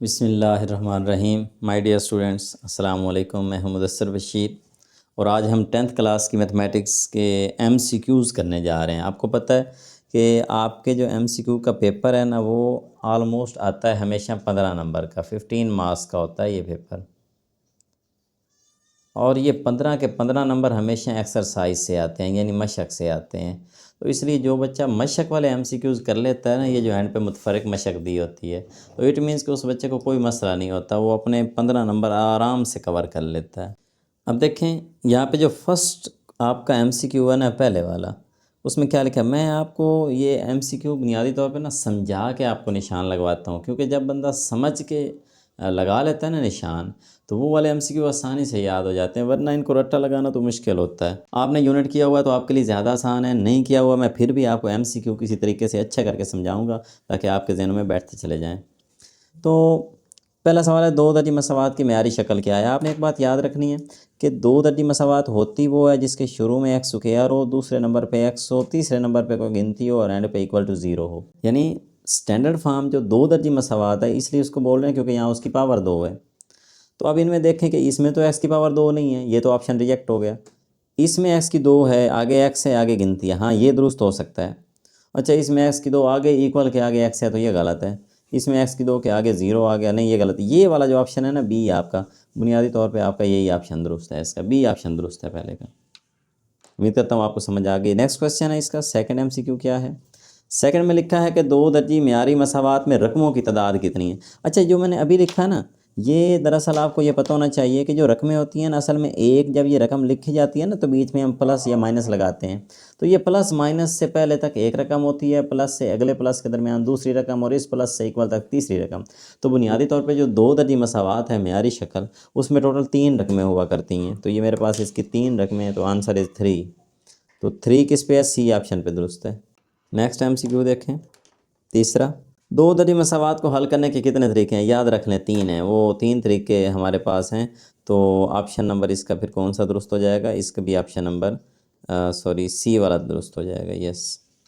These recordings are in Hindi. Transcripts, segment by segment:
बिस्मिल्लाहिर्रहमानिर्रहीम। माय डियर स्टूडेंट्स, अस्सलाम वालेकुम। मैं हूं मुदस्सिर बशीर और आज हम 10th क्लास की मैथमेटिक्स के MCQs करने जा रहे हैं। आपको पता है कि आपके जो MCQ का पेपर है ना, वो ऑलमोस्ट आता है हमेशा 15 नंबर का, 15 मार्क्स का होता है ये पेपर। और ये 15 के 15 नंबर हमेशा एक्सरसाइज से आते हैं, यानी मशक से आते हैं। तो इसलिए जो बच्चा मशक वाले MCQs कर लेता है ना, ये जो एंड पे मुतफरक मशक दी होती है, तो इट मीन्स कि उस बच्चे को कोई मसला नहीं होता, वो अपने 15 नंबर आराम से कवर कर लेता है। अब देखें यहाँ पे जो फर्स्ट आपका MCQ है ना, पहले वाला, उसमें क्या लिखा है। मैं आपको ये MCQ बुनियादी तौर पे ना समझा के आपको निशान लगवाता हूँ, क्योंकि जब बंदा समझ के लगा लेता है ना निशान, तो वो वाले MCQ आसानी से याद हो जाते हैं, वरना इनको रट्टा लगाना तो मुश्किल होता है। आपने यूनिट किया हुआ है तो आपके लिए ज़्यादा आसान है, नहीं किया हुआ मैं फिर भी आपको MCQ किसी तरीके से अच्छा करके समझाऊंगा ताकि आपके जहन में बैठते चले जाएं। तो पहला सवाल है, दो दर्जी मसावात की मेयारी शक्ल क्या है। आपने एक बात याद रखनी है कि दो दर्जी मसावात होती वो है जिसके शुरू में x स्क्वायर हो, दूसरे नंबर पे x हो, तीसरे नंबर पे कोई गिनती हो और एंड पे इक्वल टू 0 हो। यानी स्टैंडर्ड फॉर्म जो दो दर्जी मसावात है, इसलिए उसको बोल रहे हैं क्योंकि यहाँ उसकी पावर 2 है। तो अब इनमें देखें कि इसमें तो x की पावर 2 नहीं है, ये तो ऑप्शन रिजेक्ट हो गया। इसमें x की 2 है, आगे x है, आगे गिनती है, हाँ ये दुरुस्त हो सकता है। अच्छा, इसमें x की 2 आगे इक्वल के आगे x है, तो ये गलत है। इसमें x की 2 के आगे 0 आ गया, नहीं ये गलत है। ये वाला जो ऑप्शन है ना, बी आपका, बुनियादी तौर पे आपका यही ऑप्शन दुरुस्त है, इसका बी ऑप्शन दुरुस्त है पहले का। उम्मीद करता हूँ आपको समझ आ गई। नेक्स्ट क्वेश्चन है इसका, सेकंड MCQ क्या है। सेकंड में लिखा है कि दो दर्जी मेयारी मसावात में रकमों की तादाद कितनी है। अच्छा, जो मैंने अभी लिखा ना, ये दरअसल आपको ये पता होना चाहिए कि जो रकमें होती हैं ना, असल में एक जब ये रकम लिखी जाती है ना, तो बीच में हम प्लस या माइनस लगाते हैं। तो ये प्लस माइनस से पहले तक एक रकम होती है, प्लस से अगले प्लस के दरमियान दूसरी रकम, और इस प्लस से इक्वल तक तीसरी रकम। तो बुनियादी तौर पे जो दो दर्जी मसावात है मेयारी शक्ल, उसमें टोटल 3 रकमें हुआ करती हैं। तो ये मेरे पास इसकी 3 रकमें हैं, तो आंसर इज़ 3। तो 3 किस पे है, सी ऑप्शन पे दुरुस्त है। नेक्स्ट MCQ देखें, तीसरा, दो दर्जी मसावात को हल करने के कितने तरीके हैं। याद रख लें 3 हैं, वो 3 तरीके हमारे पास हैं। तो ऑप्शन नंबर इसका फिर कौन सा दुरुस्त हो जाएगा, इसका भी ऑप्शन नंबर सॉरी सी वाला दुरुस्त हो जाएगा। यस,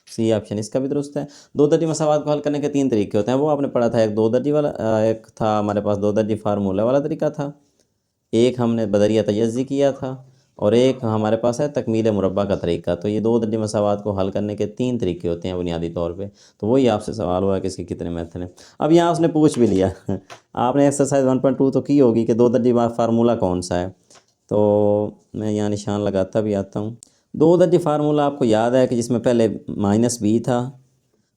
सी ऑप्शन इसका भी दुरुस्त है। दो दर्जी मसावात को हल करने के 3 तरीके होते हैं, वो आपने पढ़ा था। एक दो दर्जी वाला, एक था हमारे पास दो दर्जी फार्मूला वाला तरीका था, एक हमने बदरिया तजज़ी किया था, और एक हमारे पास है तकमील मुरब्बा का तरीका। तो ये दो दर्जे मसावात को हल करने के 3 तरीके होते हैं बुनियादी तौर पे। तो वही आपसे सवाल हुआ कि इसके कितने मेथड हैं। अब यहाँ उसने पूछ भी लिया आपने एक्सरसाइज 1.2 तो की होगी कि दो दर्जे फार्मूला कौन सा है। तो मैं यहाँ निशान लगाता भी आता हूँ। दो दर्जे फार्मूला आपको याद है कि जिसमें पहले -b था,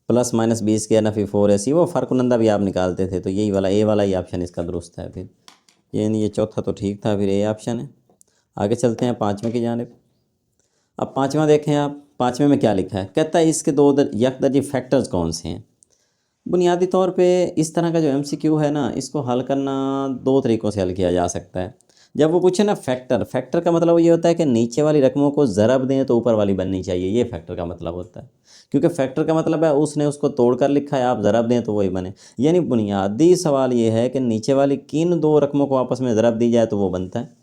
प्लस -20 के नफ़ी 4ac, वो फ़र्कुनंदा भी आप निकालते थे। तो यही वाला ए वाला ही ऑप्शन इसका दुरुस्त है। फिर ये चौथा तो ठीक था, फिर ए ऑप्शन है। आगे चलते हैं पाँचवें की जानिब। अब पाँचवा देखें आप, पाँचवें में क्या लिखा है। कहता है इसके दो यकदर्जी फैक्टर्स कौन से हैं। बुनियादी तौर पे इस तरह का जो MCQ है ना, इसको हल करना 2 तरीक़ों से हल किया जा सकता है। जब वो पूछे ना फैक्टर, फैक्टर का मतलब ये होता है कि नीचे वाली रकमों को ज़रब दें तो ऊपर वाली बननी चाहिए, ये फैक्टर का मतलब होता है। क्योंकि फैक्टर का मतलब है उसने उसको तोड़ कर लिखा है, आप ज़रब दें तो वही बने। यानी बुनियादी सवाल ये है कि नीचे वाली किन 2 रकमों को आपस में ज़रब दी जाए तो वो बनता है।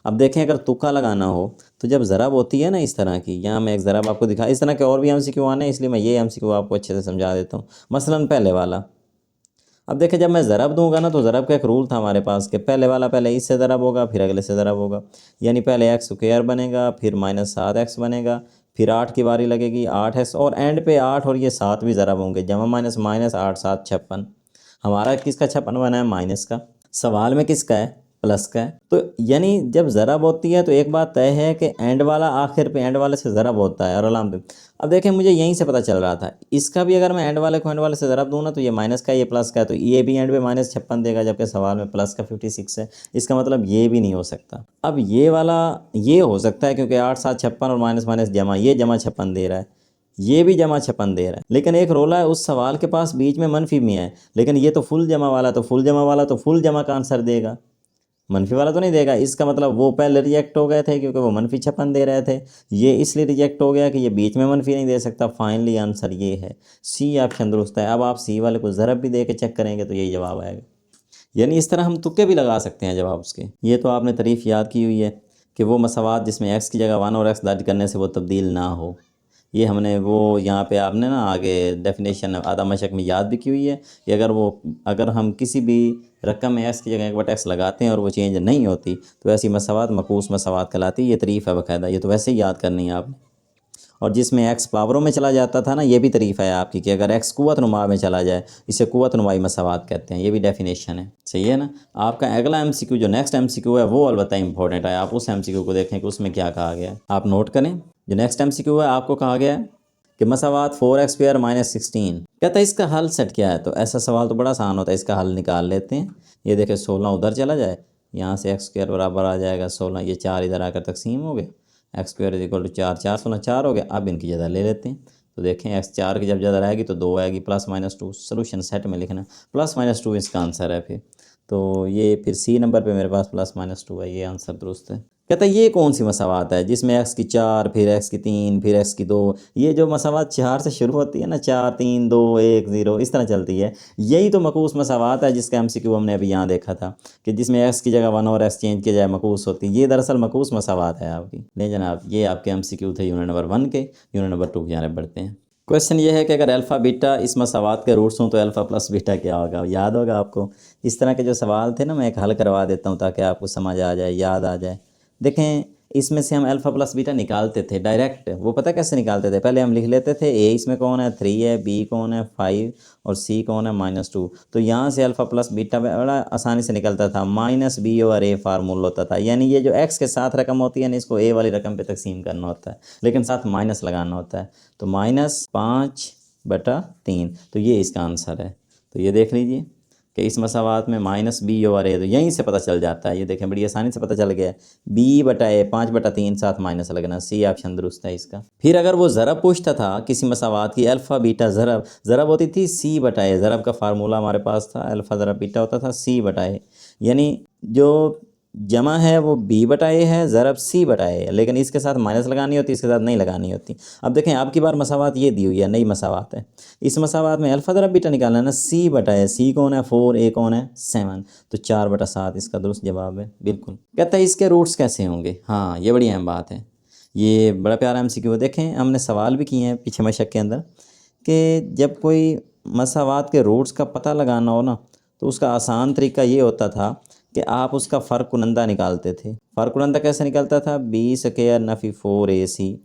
अब देखें, अगर तुक्का लगाना हो तो जब ज़रब होती है ना इस तरह की, यहाँ मैं एक ज़रब आपको दिखा, इस तरह के और भी MCQ आने हैं, इसलिए मैं ये MCQ आपको अच्छे से समझा देता हूँ। मसलन पहले वाला, अब देखें जब मैं ज़रब दूंगा ना, तो ज़रब का एक रूल था हमारे पास कि पहले वाला पहले इससे ज़रब होगा, फिर अगले से ज़रब होगा। यानी पहले x स्क्वायर बनेगा, फिर -7x बनेगा, फिर 8 की बारी लगेगी, 8x, और एंड पे 8 और ये 7 भी ज़रब होंगे, जमा माइनस माइनस 8 7 56। हमारा किसका 56 बना है, माइनस का। सवाल में किसका है, प्लस का है। तो यानी जब ज़रब होती है तो एक बात तय है कि एंड वाला आखिर पे एंड वाले से ज़रब होता है और अलाम पे। अब देखें, मुझे यहीं से पता चल रहा था, इसका भी अगर मैं एंड वाले को एंड वाले से ज़रब दूँ ना, तो ये माइनस का, ये प्लस का है, तो ये भी एंड पे -56 देगा, जबकि सवाल में प्लस का 56 है। इसका मतलब ये भी नहीं हो सकता। अब ये वाला ये हो सकता है, क्योंकि 8 7 56 और माइनस माइनस जमा, ये जमा 56 दे रहा है, ये भी जमा 56 दे रहा है। लेकिन एक रोला है, उस सवाल के पास बीच में मनफी में है, लेकिन ये तो फुल जमा वाला, तो फुल जमा वाला तो फुल जमा का आंसर देगा, मनफी वाला तो नहीं देगा। इसका मतलब वो पहले रिजेक्ट हो गए थे क्योंकि वो -56 दे रहे थे, ये इसलिए रिजेक्ट हो गया कि ये बीच में मनफी नहीं दे सकता। फाइनली आंसर ये है, सी ऑप्शन दुरुस्त है। अब आप सी वाले को ज़रब भी दे के चेक करेंगे तो यही जवाब आएगा। यानी इस तरह हम तुक्के भी लगा सकते हैं जवाब उसके। ये तो आपने तारीफ़ याद की हुई है कि वो मसावात जिसमें x की जगह 1 और x दर्ज करने से वो तब्दील ना हो। ये हमने वो यहाँ पे आपने ना आगे डेफिनेशन आधा मशक में याद भी की हुई है कि अगर हम किसी भी रकम में एक्स की जगह 1/x लगाते हैं और वो चेंज नहीं होती तो ऐसी मसावात मकूस मसावात कहलाती है। ये तारीफ़ है बाकायदा, ये तो वैसे ही याद करनी है आपने। और जिसमें एक्स पावरों में चला जाता था ना, ये भी तारीफ़ है आपकी कि अगर एक्स कुव्वत नुमा में चला जाए, इसे कुव्वत नुमाई मसावात कहते हैं। ये भी डेफिनेशन है, सही है ना। आपका अगला एमसीक्यू जो नेक्स्ट एमसीक्यू है वो अलबत्ता इंपॉर्टेंट है, आप उस एमसीक्यू को देखें कि उसमें क्या कहा गया है। आप नोट करें, जो नेक्स्ट एमसीक्यू है आपको कहा गया है कि मसावात 4x² - 16। कहता है इसका हल सेट क्या है। तो ऐसा सवाल तो बड़ा आसान होता है, इसका हल निकाल लेते हैं। ये देखें 16 उधर चला जाए, यहाँ से x² बराबर आ जाएगा 16, ये 4 इधर आकर तकसीम हो गए, x² = 4, 4 16 4 हो गया। अब इनकी जगह ले लेते हैं, तो देखें x 4 की जब जगह आएगी तो 2 आएगी, +-2 सोल्यूशन सेट में लिखना, +-2 इसका आंसर है। फिर तो ये फिर सी नंबर पे मेरे पास +-2 है, ये आंसर दुरुस्त है। कहता है ये कौन सी मसावात है जिसमें x की 4 फिर x की 3 फिर x की 2, ये जो मसावात 4 से शुरू होती है ना, 4 3 2 1 0 इस तरह चलती है, यही तो मकूस मसावात है जिसका एमसीक्यू हमने अभी यहाँ देखा था कि जिसमें x की जगह 1 और x चेंज किया जाए मकूस होती है। ये दरअसल मकूस मसावात है आपकी। ले जनाब, ये आपके एमसीक्यू थे यूनिट नंबर 1 के। यूनिट नंबर 2 की जानब बढ़ते हैं। क्वेश्चन ये है कि अगर अल्फ़ा बीटा इस मसावात के रूट्स हों तो अल्फ़ा प्लस बीटा क्या होगा। याद होगा आपको, इस तरह के जो सवाल थे ना, मैं एक हल करवा देता हूँ ताकि आपको समझ आ जाए, याद आ जाए। देखें, इसमें से हम अल्फ़ा प्लस बीटा निकालते थे डायरेक्ट। वो पता कैसे निकालते थे, पहले हम लिख लेते थे ए इसमें कौन है 3 है, बी कौन है 5 और सी कौन है -2। तो यहाँ से अल्फ़ा प्लस बीटा बड़ा आसानी से निकलता था, -b और a फार्मूला होता था। यानी ये जो x के साथ रकम होती है ना, इसको a वाली रकम पे तकसीम करना होता है, लेकिन साथ माइनस लगाना होता है। तो -5/3, तो ये इसका आंसर है। तो ये देख लीजिए कि इस मसावात में -b और a, तो यहीं से पता चल जाता है। ये देखें, बड़ी आसानी से पता चल गया, b/a 5/3 साथ माइनस लगना, सी ऑप्शन दुरुस्त है इसका। फिर अगर वो ज़रब पूछता था किसी मसावात की, अल्फ़ा बीटा ज़रब, ज़रब होती थी c/a, ज़रब का फार्मूला हमारे पास था, अल्फ़ा ज़रब बीटा होता था c/a, यानी जो जमा है वो b/a है, ज़रब c/a है, लेकिन इसके साथ माइनस लगानी होती, इसके साथ नहीं लगानी होती। अब देखें, आपकी बार मसावात ये दी हुई है, नई मसावात है। इस मसावात में अल्फ़ा ज़रब बीटा निकालना है ना, c/a, c कौन है 4, a कौन है 7, तो 4/7 इसका दुरुस्त जवाब है। बिल्कुल। कहता है इसके रूट्स कैसे होंगे। हाँ, ये बड़ी अहम बात है, ये बड़ा प्यारा एमसीक्यू। देखें, हमने सवाल भी किए हैं पीछे मशक के अंदर कि जब कोई मसावात के रूट्स का पता लगाना हो ना, तो उसका आसान तरीका ये होता था कि आप उसका फ़र्क कुनंदा निकालते थे। फ़र्क कुनंदा कैसे निकलता था, b² - 4ac।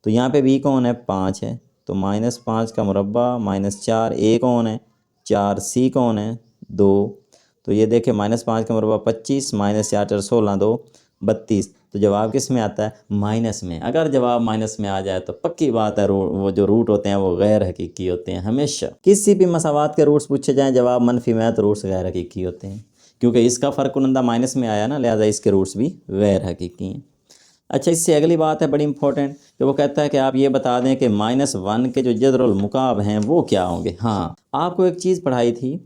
तो यहाँ पे b कौन है 5 है, तो -5 का मुरब्बा -4, a कौन है 4, c कौन है 2। तो ये देखें, -5 का मुरब्बा 25, -4 4 16 2 32। तो जवाब किस में आता है, माइनस में। अगर जवाब माइनस में आ जाए तो पक्की बात है वो जो रूट होते हैं वो गैर हकीकी होते हैं। हमेशा किसी भी मसावात के रूट्स पूछे जाएँ, जवाब मनफी में है तो रूट्स गैर हकीकी होते हैं, क्योंकि इसका फ़र्क कुनंदा माइनस में आया ना, लिहाजा इसके रूट्स भी गैर हकीकी हैं। अच्छा, इससे अगली बात है बड़ी इंपॉर्टेंट कि वो कहता है कि आप ये बता दें कि -1 के जो जदरुल मुकाब हैं वो क्या होंगे। हाँ, आपको एक चीज़ पढ़ाई थी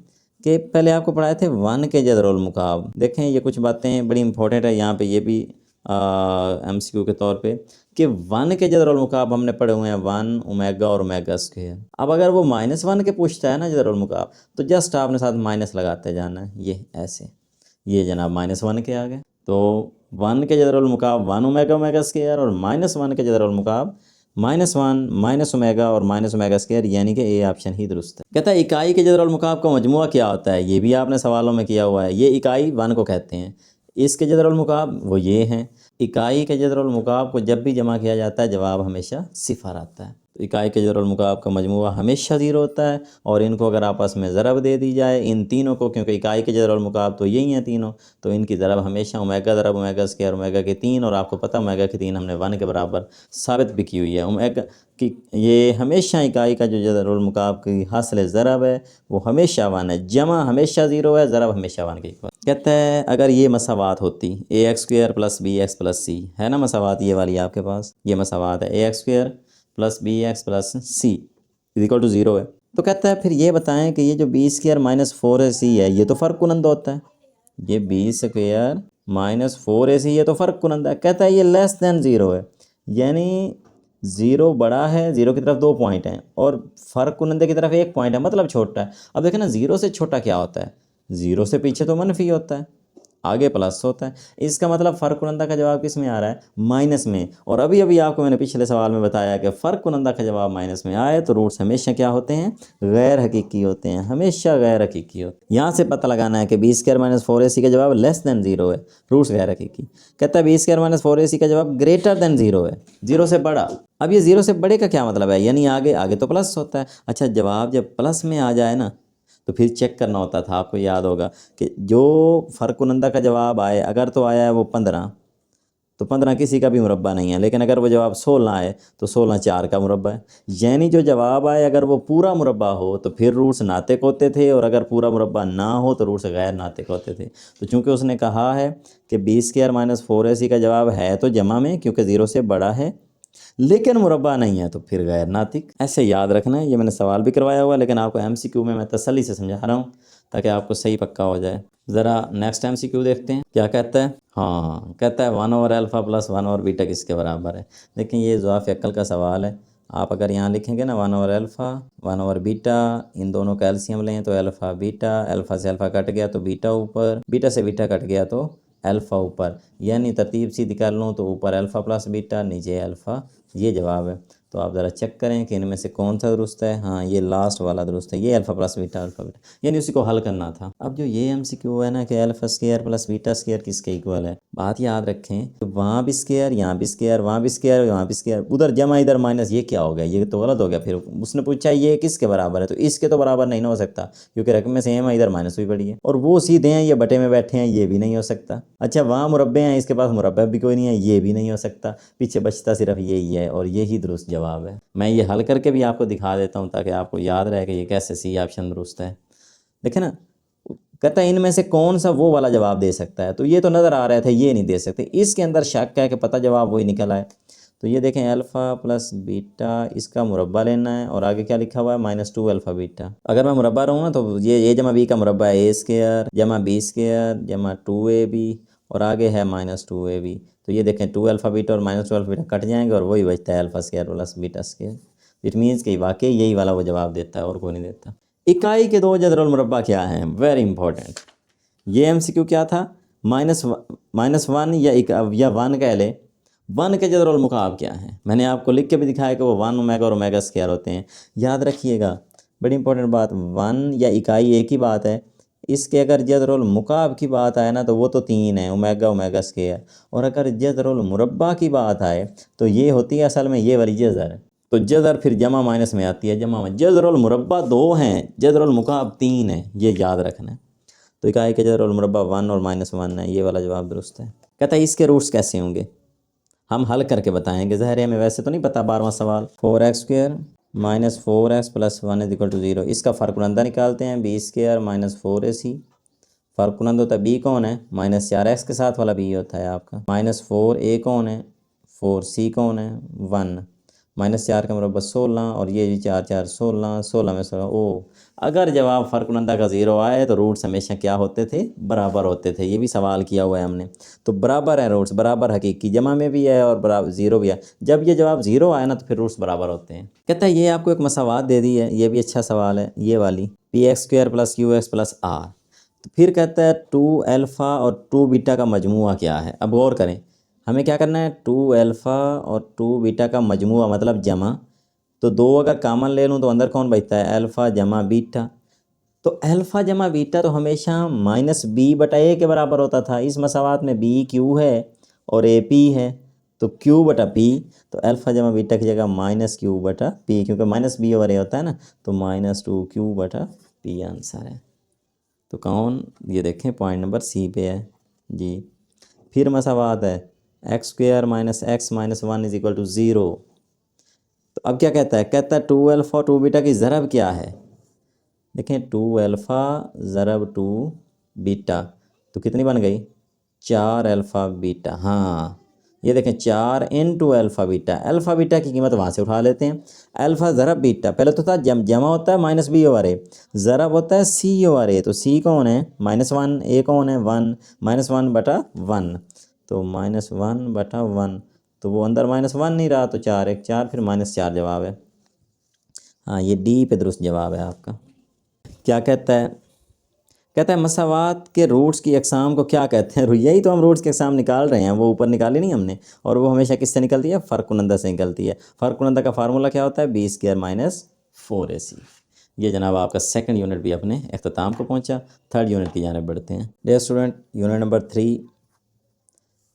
कि पहले आपको पढ़ाए थे 1 के जदरुल मुकाब। देखें, ये कुछ बातें बड़ी इंपॉर्टेंट है यहाँ पे, ये भी एमसीक्यू के तौर पे कि 1 के जदरुल मुकाब हमने पढ़े हुए हैं 1 ओमेगा और ओमेगा स्क्वायर। अब अगर वो -1 के पूछता है ना जदरुल मुकाब, तो जस्ट आपने साथ माइनस लगाते जाना है, ये ऐसे, ये जनाब -1 के आ गए। तो 1 के जदरुल मुकाब 1 ओमेगा ओमेगा स्क्वायर और -1 के जदरुल मुकाब -1 माइनस ओमेगा और माइनस ओमेगा स्क्वायर, यानी कि ए ऑप्शन ही दुरुस्त है। कहता है इकाई के जदरुल मुकाब का मजमुआ क्या होता है। ये भी आपने सवालों में किया हुआ है। ये इकाई 1 को कहते हैं, इसके जदरुल मुकाब वो ये हैं। इकाई के जदरुल मुकाब को जब भी जमा किया जाता है जवाब हमेशा सिफर आता है। तो इकाई के जदरुल मुकाब का मजमुआ हमेशा 0 होता है, और इनको अगर आपस में ज़रब दे दी जाए इन तीनों को, क्योंकि इकाई के जदरुल मुकाब तो यही हैं तीनों, तो इनकी ज़रब हमेशा ओमेगा ज़रब ओमेगा स्क्वायर ओमेगा के 3, और आपको पता ओमेगा की 3 हमने 1 के बराबर साबित भी की हुई है। ओमेगा की ये हमेशा इकाई का जो जदरुल मुकाब की हासिल ज़रब है वो हमेशा 1 है, जमा हमेशा 0 है, ज़रब हमेशा 1 के इक्वल। कहता है अगर ये मसावात होती ax² + bx + c, है ना मसावात ये वाली आपके पास, ये मसावात है ax² + bx + c = 0 है। तो कहता है फिर ये बताएं कि ये जो b² - 4ac है ये तो फ़र्क कुनंदा होता है, ये b² - 4ac ये तो फ़र्क कुनंदा है। कहता है ये <0 है, यानी 0 बड़ा है, 0 की तरफ 2 पॉइंट हैं और फ़र्क कुनंदे की तरफ 1 पॉइंट है, मतलब छोटा है। अब देखें ना, 0 से छोटा क्या होता है, 0 से पीछे तो मनफी होता है, आगे प्लस होता है। इसका मतलब फ़र्क कुनंदा का जवाब किस में आ रहा है, माइनस में। और अभी अभी आपको मैंने पिछले सवाल में बताया कि फ़र्क कुनंदा का जवाब माइनस में आए तो रूट्स हमेशा क्या होते हैं, गैर हकीकी होते हैं, हमेशा गैर हकीकी होते हैं। यहाँ से पता लगाना है कि b² - 4ac का जवाब लेस देन 0 है, रूट्स गैर हकीकी। कहता है b² - 4ac का जवाब ग्रेटर देन 0 है, 0 से बड़ा। अब ये 0 से बड़े का क्या मतलब है, यानी आगे आगे तो प्लस होता है। अच्छा, जवाब जब प्लस में आ जाए ना तो फिर चेक करना होता था, आपको याद होगा कि जो फ़र्क कुनंदा का जवाब आए, अगर तो आया है वो 15, तो 15 किसी का भी मुरब्बा नहीं है। लेकिन अगर वो जवाब 16 आए तो 16 4 का मुरब्बा है। यानी जो जवाब आए अगर वो पूरा मुरब्बा हो तो फिर रूट्स नातिक होते थे, और अगर पूरा मुरब्बा ना हो तो रूट्स गैर नातिक होते थे। तो चूंकि उसने कहा है कि b² - 4ac का जवाब है तो जमा में, क्योंकि 0 से बड़ा है, लेकिन मुरब्बा नहीं है, तो फिर गैर नातिक। ऐसे याद रखना है। ये मैंने सवाल भी करवाया हुआ, लेकिन आपको MCQ में मैं तसल्ली से समझा रहा हूँ ताकि आपको सही पक्का हो जाए। ज़रा नेक्स्ट MCQ देखते हैं क्या कहता है। हाँ, कहता है 1/α + 1/β किसके बराबर है। देखिए, ये ज़ुआफ़ अक्ल का सवाल है। आप अगर यहाँ लिखेंगे ना 1/α 1/β, इन दोनों का एलसीएम लें तो अल्फ़ा बीटा, अल्फ़ा से अल्फ़ा कट गया तो बीटा ऊपर, बीटा से बीटा कट गया तो अल्फ़ा ऊपर। यानी तरतीब सीधी कर लूँ तो ऊपर अल्फ़ा + बीटा, नीचे अल्फ़ा। ये जवाब है। तो आप ज़रा चेक करें कि इनमें से कौन सा दुरुस्त है। हाँ, ये लास्ट वाला दुरुस्त है, ये अल्फ़ा + बीटा अल्फ़ा बीटा, यानी उसी को हल करना था। अब जो ये MCQ है ना कि α² + β² किसके इक्वल है, बात याद रखें तो वहाँ भी स्क्वायर, यहाँ भी स्क्वायर, वहाँ भी स्क्वायर, यहाँ भी स्क्वायर, उधर जमा इधर माइनस, ये क्या हो गया, ये तो गलत हो गया। फिर उसने पूछा ये किसके बराबर है, तो इसके तो बराबर नहीं ना हो सकता, क्योंकि रकम में सेम है, इधर माइनस हुई पड़ी है। और वो सीधे हैं, ये बटे में बैठे हैं, ये भी नहीं हो सकता। अच्छा, वहाँ मुरब्बे हैं, इसके पास मुरब्बा भी कोई नहीं है, ये भी नहीं हो सकता। पीछे बचता सिर्फ यही है, और यही दुरुस्त जवाब है। मैं ये हल करके भी आपको दिखा देता हूँ ताकि आपको याद रहे कि ये कैसे सी ऑप्शन दुरुस्त है। देखे ना, कहता है इनमें से कौन सा वो वाला जवाब दे सकता है, तो ये तो नज़र आ रहे थे ये नहीं दे सकते। इसके अंदर शक है कि पता जवाब वही निकल आए। तो ये देखें α + बीटा, इसका मुरब्बा लेना है, और आगे क्या लिखा हुआ है -2 α β। अगर मैं मुरब्बा रहूँ ना तो ये जमा b का मुरब्बा है a² जमा b² जमा 2ab, और आगे है -2ab। तो ये देखें 2 α β और -2 α β कट जाएंगे, और वही बचता है α² + β²। इट मीन्स कि वाकई यही वाला वो जवाब देता है, और कोई नहीं देता। इकाई के दो जदरुल मुरब्बा क्या हैं, वेरी इंपॉर्टेंट। ये MCQ क्या था, -1 या 1 कह ले, 1 के जदरुल मुकाब क्या है। मैंने आपको लिख के भी दिखाया कि वो 1 ओमेगा और ओमेगा स्क्वायर होते हैं। याद रखिएगा, बड़ी इंपॉर्टेंट बात, 1 या इकाई एक ही बात है, इसके अगर जदरुल मुकाब की बात आए ना तो वो तो 3 है, ओमेगा ओमेगा स्क्वायर। और अगर जदरुल मुरब्बा की बात आए तो ये होती है असल में ये वाली जज़र। तो जज़र फिर जमा माइनस में आती है, जमा में। जज़रुल मुरब्बा 2 हैं, जज़रुल मुकाब 3 है, ये याद रखना है। तो इकाई के जज़रुल मुरब्बा 1 और -1 है, ये वाला जवाब दुरुस्त है। कहता है इसके रूट्स कैसे होंगे, हम हल करके बताएंगे। ज़ाहिर है हमें वैसे तो नहीं पता। 12वां सवाल, 4x² - 4x + 1 = 0। इसका फ़र्क कुनंदा निकालते हैं, b² - 4ac। फ़र्क कुनंदा होता है b कौन है, -4x के साथ वाला b होता है आपका, -4a कौन है, 4c कौन है, 1, -4 का मुरब्बा 16, और ये 4 4 16, 16 में 16 ओ। अगर जवाब फ़र्क कुनंदा का 0 आए तो रूट्स हमेशा क्या होते थे, बराबर होते थे। ये भी सवाल किया हुआ है हमने। तो बराबर है रूट्स, बराबर हकीकी जमा में भी है और बराबर 0 भी है। जब ये जवाब 0 आए ना तो फिर रूट्स बराबर होते हैं। कहता है ये आपको एक मसावात दे दी है, ये भी अच्छा सवाल है, ये वाली px² + qx + r। तो फिर कहता है 2α और 2β का मजमुआ क्या है। अब गौर करें, हमें क्या करना है, 2α और 2β का मजमुआ मतलब जमा। तो 2 अगर कामन ले लूँ तो अंदर कौन बचता है, अल्फ़ा जमा बीटा। तो अल्फ़ा जमा बीटा तो हमेशा -b/a के बराबर होता था। इस मसावात में b q है और a p है, तो q/p। तो अल्फ़ा जमा बीटा की जगह -q/p, क्योंकि -b/a होता है ना, तो -2q/p आंसर है। तो कौन, ये देखें पॉइंट नंबर सी पे है जी। फिर मसावात है x² - x - 1 = 0। तो अब क्या कहता है, कहता है 2α और 2β की ज़रब क्या है। देखें 2α ज़रब 2β, तो कितनी बन गई, 4α β। हाँ, ये देखें 4 × α β। α β की कीमत वहाँ से उठा लेते हैं। अल्फ़ा ज़रब बीटा, पहले तो था जमा होता है -b/a, ज़रब होता है c/a। तो c कौन है, -1, a कौन है, 1, -1/1। तो -1/1, तो वो अंदर -1 नहीं रहा, तो 4 1 4, फिर -4 जवाब है। हाँ, ये डी पे दुरुस्त जवाब है आपका। क्या कहता है, कहता है मसावात के रूट्स की अक़साम को क्या कहते हैं। यही तो हम रूट्स की अक़साम निकाल रहे हैं, वो ऊपर निकाली नहीं हमने, और वो हमेशा किससे निकलती है, फ़र्क कुनंदा से निकलती है। फ़र्क कुनंदा का फार्मूला क्या होता है, b² - 4ac। ये जनाब आपका सेकंड यूनिट भी अपने अख्ताम को पहुंचा। थर्ड यूनिट की जानिब बढ़ते हैं। Dear student, unit number 3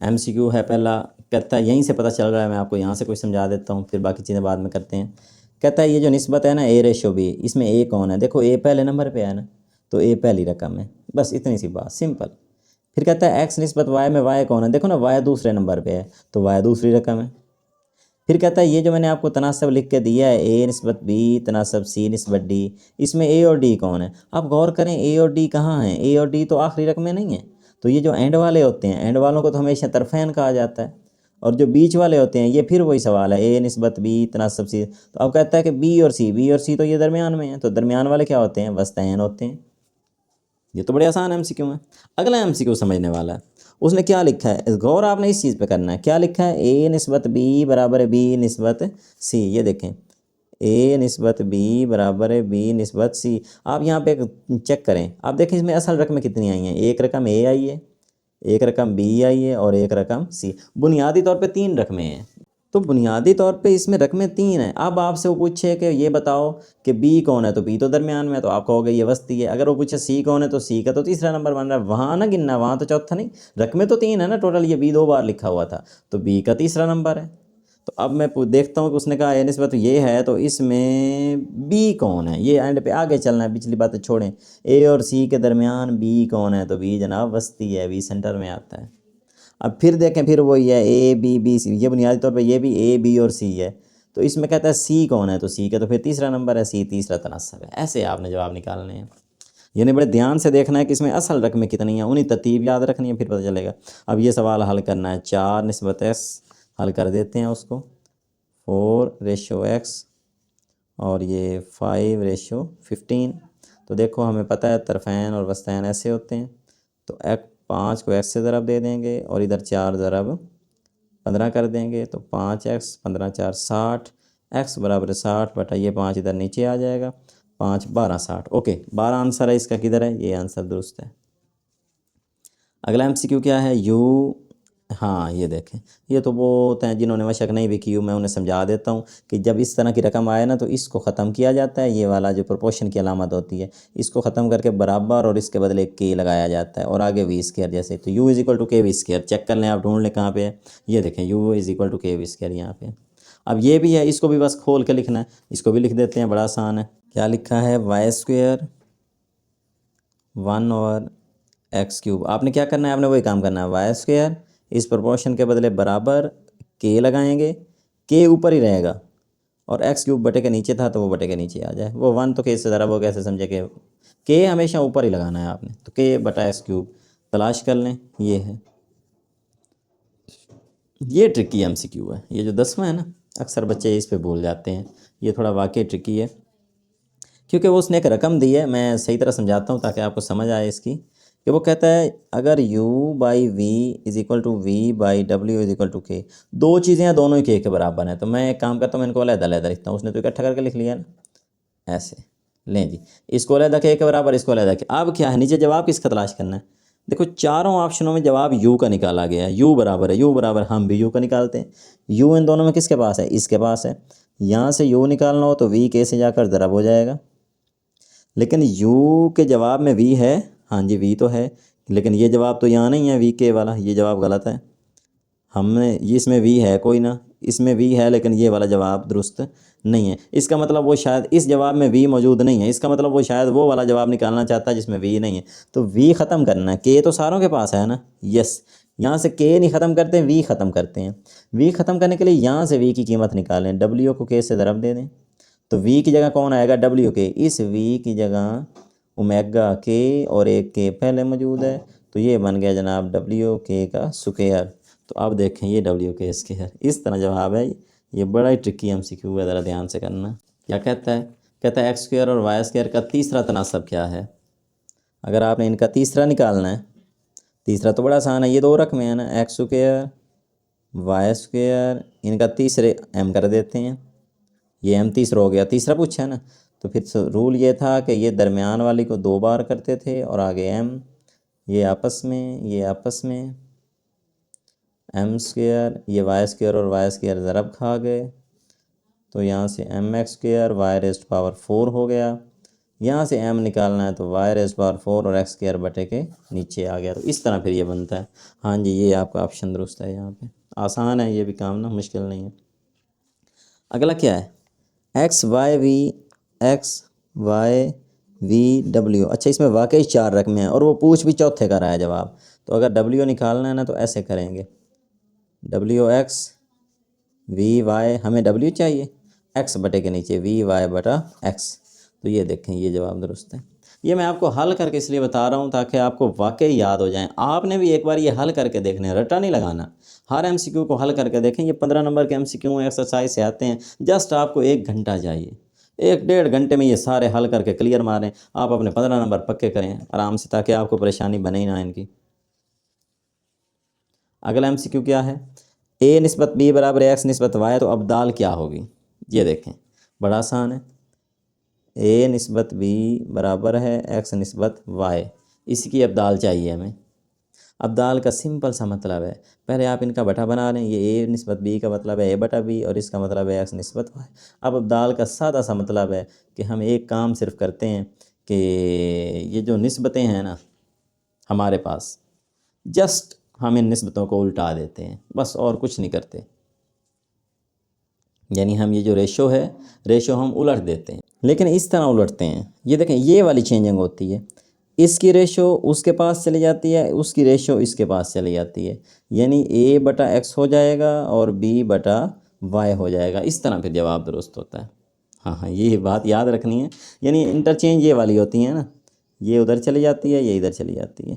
MCQ है पहला। कहता है, यहीं से पता चल रहा है, मैं आपको यहाँ से कुछ समझा देता हूँ, फिर बाकी चीज़ें बाद में करते हैं। कहता है ये जो निस्बत है ना A/B, इसमें A कौन है, देखो A पहले नंबर पे है ना, तो A पहली रकम है, बस इतनी सी बात, सिंपल। फिर कहता है X निस्बत Y में Y कौन है, देखो ना Y दूसरे नंबर पे है, तो Y दूसरी रकम है। फिर कहता है ये जो मैंने आपको तनासब लिख के दिया है, A निस्बत B तनासब C निस्बत D, इसमें A और D कौन है। आप गौर करें A और D कहाँ हैं, A और D तो आखिरी रकमें नहीं हैं। तो ये जो एंड वाले होते हैं, एंड वालों को तो हमेशा तरफ़ैन कहा जाता है, और जो बीच वाले होते हैं, ये फिर वही सवाल है, A निस्बत B तनासब C। तो अब कहता है कि B और C तो ये दरमियान में हैं, तो दरमियान वाले क्या होते हैं, वस्तैन होते हैं। ये तो बड़े आसान MCQ है। अगला MCQ समझने वाला है। उसने क्या लिखा है, गौर आपने इस चीज़ पे करना है। क्या लिखा है, A निस्बत B बराबर B निस्बत C। ये देखें, A निस्बत B बराबर B निस्बत C। आप यहाँ पे चेक करें, आप देखें इसमें असल रकमें कितनी आई हैं। एक रकम A आई है, एक रकम B आई है, और एक रकम C। बुनियादी तौर पे 3 रकमें हैं। तो बुनियादी तौर पे इसमें रकमें 3 हैं। अब आपसे वो पूछे कि ये बताओ कि B कौन है, तो B तो दरमियान में है, तो आप कहोगे ये वस्ती है। अगर वो पूछे C कौन है, तो C का तो तीसरा नंबर बन रहा है, वहाँ ना गिनना, वहाँ तो चौथा नहीं। रकमें तो 3 है ना टोटल, ये B 2 बार लिखा हुआ था, तो B का तीसरा नंबर है। तो अब मैं देखता हूँ कि उसने कहा A निस्बत ये है, तो इसमें B कौन है, ये एंड पे आगे चलना है, पिछली बातें छोड़ें। A और C के दरमियान B कौन है, तो B जनाब वस्ती है, B सेंटर में आता है। अब फिर देखें, फिर वही है A B C, ये बुनियादी तौर पे ये भी A B और C है, तो इसमें कहता है C कौन है, तो C का तो फिर तीसरा नंबर है, C तीसरा तनासब है। ऐसे आपने जवाब निकालने हैं, यानी बड़े ध्यान से देखना है कि इसमें असल रकमें कितनी हैं, उन्हीं तरतीब याद रखनी है, फिर पता चलेगा। अब ये सवाल हल करना है, 4 निस्बत X हल कर देते हैं उसको, 4/X, और ये 5/15। तो देखो हमें पता है तरफ़ैन और वस्तैन ऐसे होते हैं, तो 5 को X से ज़रब दे देंगे, और इधर 4 ज़रब 15 कर देंगे, तो 5X 15 4 60, X बराबर 60 बटा ये 5 इधर नीचे आ जाएगा, 5 12 60। ओके, 12 आंसर है इसका, किधर है, ये आंसर दुरुस्त है। अगला MCQ क्या है, U। हाँ ये देखें, ये तो वो होते हैं जिन्होंने मशक नहीं भी की, मैं उन्हें समझा देता हूँ कि जब इस तरह की रकम आए ना, तो इसको ख़त्म किया जाता है, ये वाला जो प्रोपोर्शन की अलामत होती है, इसको ख़त्म करके बराबर और इसके बदले K लगाया जाता है, और आगे V² जैसे, तो U = KV²। चेक कर लें, आप ढूंढ लें कहाँ पे है, ये देखें U = KV² यहाँ पे। अब ये भी है, इसको भी बस खोल के लिखना है, इसको भी लिख देते हैं, बड़ा आसान है। क्या लिखा है, Y² 1/x³ आपने क्या करना है, आपने वही काम करना है, Y² इस प्रोपोर्शन के बदले बराबर K लगाएंगे, K ऊपर ही रहेगा, और x³ बटे के नीचे था, तो वो बटे के नीचे आ जाए। वो 1 तो K से ज़रा वो कैसे समझे कि K हमेशा ऊपर ही लगाना है आपने, तो K बटा x³ तलाश कर लें, ये है। ये ट्रिकी MCQ है, ये जो 10वां है ना, अक्सर बच्चे इस पे भूल जाते हैं, ये थोड़ा वाकई ट्रिकी है, क्योंकि वो उसने एक रकम दी है। मैं सही तरह समझाता हूँ ताकि आपको समझ आए इसकी, कि वो कहता है अगर U/V = V/W = K, दो चीज़ें हैं, दोनों ही K के बराबर हैं, तो मैं एक काम करता हूँ, मैं इनको अलग-अलग लिखता हूँ। उसने तो इकट्ठा करके लिख लिया ना, ऐसे लें जी, इसको अलग K के बराबर, इसको अलग K। अब क्या है, नीचे जवाब किसका तलाश करना है। देखो चारों ऑप्शनों में जवाब U का निकाला गया है, U बराबर है, U बराबर, हम भी U का निकालते हैं। U इन दोनों में किसके पास है, इसके पास है। यहाँ से U निकालना हो तो V K से जाकर ज़रब हो जाएगा, लेकिन U के जवाब में V है, हाँ जी V तो है, लेकिन ये जवाब तो यहाँ नहीं है VK वाला, ये जवाब गलत है। हमने ये, इसमें V है कोई ना, इसमें V है, लेकिन ये वाला जवाब दुरुस्त नहीं है। इसका मतलब वो शायद इस जवाब में V मौजूद नहीं है, इसका मतलब वो शायद वो वाला जवाब निकालना चाहता है जिसमें V नहीं है। तो V ख़त्म करना है, K तो सारों के पास है ना, यस। यहाँ से K नहीं ख़त्म करते, V ख़त्म करते हैं। V ख़त्म करने के लिए यहाँ से V की कीमत निकालें, W को K से ज़रब दे दें, तो V की जगह कौन आएगा, WK। इस V की जगह ओमेगा K और एक K पहले मौजूद है, तो ये बन गया जनाब WK का स्क्वायर। तो अब देखें ये WK स्क्वायर, इस तरह जवाब है। ये बड़ा ही ट्रिकी MCQ है, ज़रा ध्यान से करना। क्या कहता है, कहता है X² और Y² का तीसरा तनासब क्या है। अगर आपने इनका तीसरा निकालना है, तीसरा तो बड़ा आसान है, ये दो रकमें हैं ना, X² Y², इनका तीसरे M कर देते हैं, ये M तीसरा हो गया, तीसरा पूछा है ना, तो फिर रूल ये था कि ये दरमियान वाली को 2 बार करते थे और आगे m, ये आपस में m स्क्वायर, ये y स्क्वायर और y स्क्वायर ज़रब खा गए, तो यहाँ से mx square y raised power 4 हो गया। यहाँ से m निकालना है तो y रेज़्ड पावर 4 और x स्क्वायर बटे के नीचे आ गया। तो इस तरह फिर ये बनता है। हाँ जी, ये आपका ऑप्शन दुरुस्त है। यहाँ पे आसान है ये भी काम ना, मुश्किल नहीं है। अगला क्या है, एक्स वाई वी डब्ल्यू। अच्छा, इसमें वाकई 4 रकमें हैं और वो पूछ भी चौथे का रहा है जवाब। तो अगर डब्ल्यू निकालना है ना तो ऐसे करेंगे, डब्ल्यू एक्स वी वाई, हमें डब्ल्यू चाहिए, एक्स बटे के नीचे वी वाई बटा एक्स। तो ये देखें, ये जवाब दुरुस्त है। ये मैं आपको हल करके इसलिए बता रहा हूँ ताकि आपको वाकई याद हो जाए। आपने भी एक बार ये हल करके देखने हैं, रटा नहीं लगाना। हर एमसीक्यू को हल करके देखें। ये 15 नंबर के एमसीक्यू एक्सरसाइज से आते हैं। जस्ट आपको 1 घंटा चाहिए, 1 डेढ़ घंटे में ये सारे हल करके क्लियर मारें। आप अपने 15 नंबर पक्के करें आराम से, ताकि आपको परेशानी बने ही ना इनकी। अगला एमसीक्यू क्या है, ए निस्बत बी बराबर एक्स निस्बत वाई, तो अब दाल क्या होगी। ये देखें, बड़ा आसान है। ए निस्बत बी बराबर है एक्स निस्बत वाई, इसकी अब दाल चाहिए हमें। अब दाल का सिंपल सा मतलब है, पहले आप इनका बटा बना लें। ये ए निस्बत बी का मतलब है ए बटा बी और इसका मतलब है एक्स निस्बत वाई। अब दाल का सादा सा मतलब है कि हम एक काम सिर्फ करते हैं कि ये जो निस्बतें हैं ना हमारे पास, जस्ट हम इन निस्बतों को उल्टा देते हैं, बस और कुछ नहीं करते। यानी हम ये जो रेशो है, रेशो हम उलट देते हैं। लेकिन इस तरह उलटते हैं, ये देखें, ये वाली चेंजिंग होती है। इसकी रेशो उसके पास चली जाती है, उसकी रेशो इसके पास चली जाती है। यानी ए बटा एक्स हो जाएगा और बी बटा वाई हो जाएगा। इस तरह फिर जवाब दुरुस्त होता है। हाँ हाँ, ये बात याद रखनी है। यानी इंटरचेंज ये वाली होती है ना, ये उधर चली जाती है, ये इधर चली जाती है।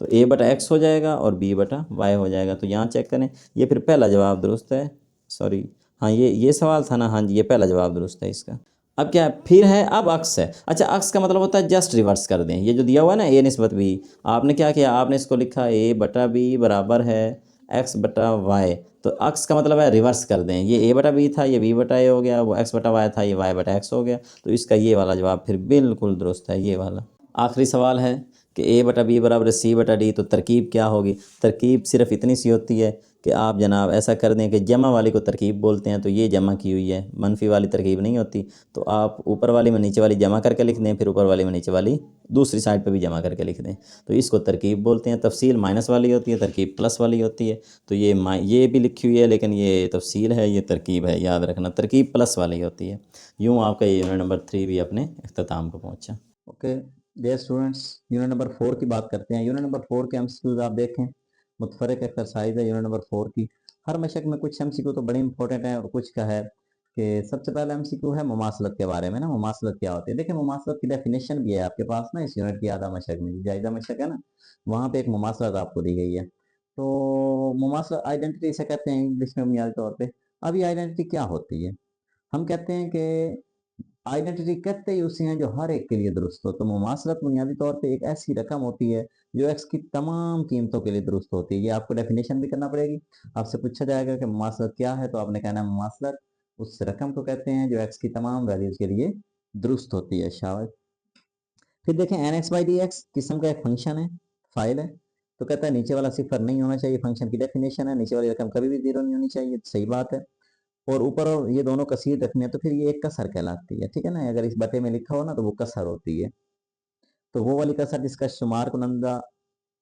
तो ए बटा एक्स हो जाएगा और बी बटा वाई हो जाएगा। तो यहाँ चेक करें, ये फिर पहला जवाब दुरुस्त है। सॉरी, हाँ ये सवाल था ना, हाँ जी, ये पहला जवाब दुरुस्त है इसका। अब क्या है, फिर है, अब अक्स है। अच्छा, अक्स का मतलब होता है जस्ट रिवर्स कर दें। ये जो दिया हुआ है ना ए निस्बत बी, आपने क्या किया, आपने इसको लिखा ए बटा बी बराबर है एक्स बटा वाई। तो अक्स का मतलब है रिवर्स कर दें। ये ए बटा बी था, ये बी बटा ए हो गया। वो एक्स बटा वाई था, ये वाई बटा एक्स हो गया। तो इसका ये वाला जवाब फिर बिल्कुल दुरुस्त है, ये वाला। आखिरी सवाल है कि ए बटा बी बराबर सी बटा डी, तो तरकीब क्या होगी। तरकीब सिर्फ इतनी सी होती है कि आप जनाब ऐसा कर दें कि जमा वाली को तरकीब बोलते हैं, तो ये जमा की हुई है, मनफी वाली तरकीब नहीं होती। तो आप ऊपर वाली में नीचे वाली जमा करके लिख दें, फिर ऊपर वाली में नीचे वाली दूसरी साइड पे भी जमा करके लिख दें, तो इसको तरकीब बोलते हैं। तफसील माइनस वाली होती है, तरकीब प्लस वाली होती है। तो ये भी लिखी हुई है, लेकिन ये तफसील है, ये तरकीब है, याद रखना, तरकीब प्लस वाली होती है। यूँ आपका ये यूनिट नंबर 3 भी अपने अख्ताम को पहुँचा। Okay dear students, unit number 4 की बात करते हैं। यूनिट नंबर 4 के एमसीक्यूज आप देखें, मुतफरक एक्सरसाइज है यूनिट नंबर 4 की। हर मशक में कुछ एमसीक्यू तो बड़े इंपॉर्टेंट है और कुछ का है कि सबसे पहला एमसीक्यू है मुमासलत के बारे में ना। मुमासलत क्या होती है, देखिए मुमासलत की डेफिनेशन भी है आपके पास ना, इस यूनिट की आधा मशक में, जायदा मशक है ना, वहाँ पे एक मुमासलत आपको दी गई है। तो मुमासलत आइडेंटिटी इसे कहते हैं इंग्लिश में बुनियादी तौर पर। अब ये आइडेंटिटी क्या होती है, हम कहते हैं कि आइडेंटिटी कहते ही उसे हैं जो हर एक के लिए दुरुस्त हो। तो मुमासलत बुनियादी तौर पे एक ऐसी रकम होती है जो एक्स की तमाम कीमतों के लिए दुरुस्त होती है। ये आपको डेफिनेशन भी करना पड़ेगी। आपसे पूछा जाएगा कि मुमासलत क्या है, तो आपने कहना है मुमासलत उस रकम को कहते हैं जो एक्स की तमाम वैल्यूज के लिए दुरुस्त होती है। शाबाश। फिर देखें n x by d x किस्म का एक फंक्शन है, फाइल है। तो कहता है नीचे वाला सिफर नहीं होना चाहिए, फंक्शन की डेफिनेशन है। नीचे वाली रकम कभी भी 0 नहीं होनी चाहिए, सही बात है। और ऊपर और ये दोनों कसीर रखने हैं, तो फिर ये एक कसर कहलाती है, ठीक है ना। अगर इस बटे में लिखा हो ना तो वो कसर होती है। तो वो वाली कसर जिसका शुमार कुनंदा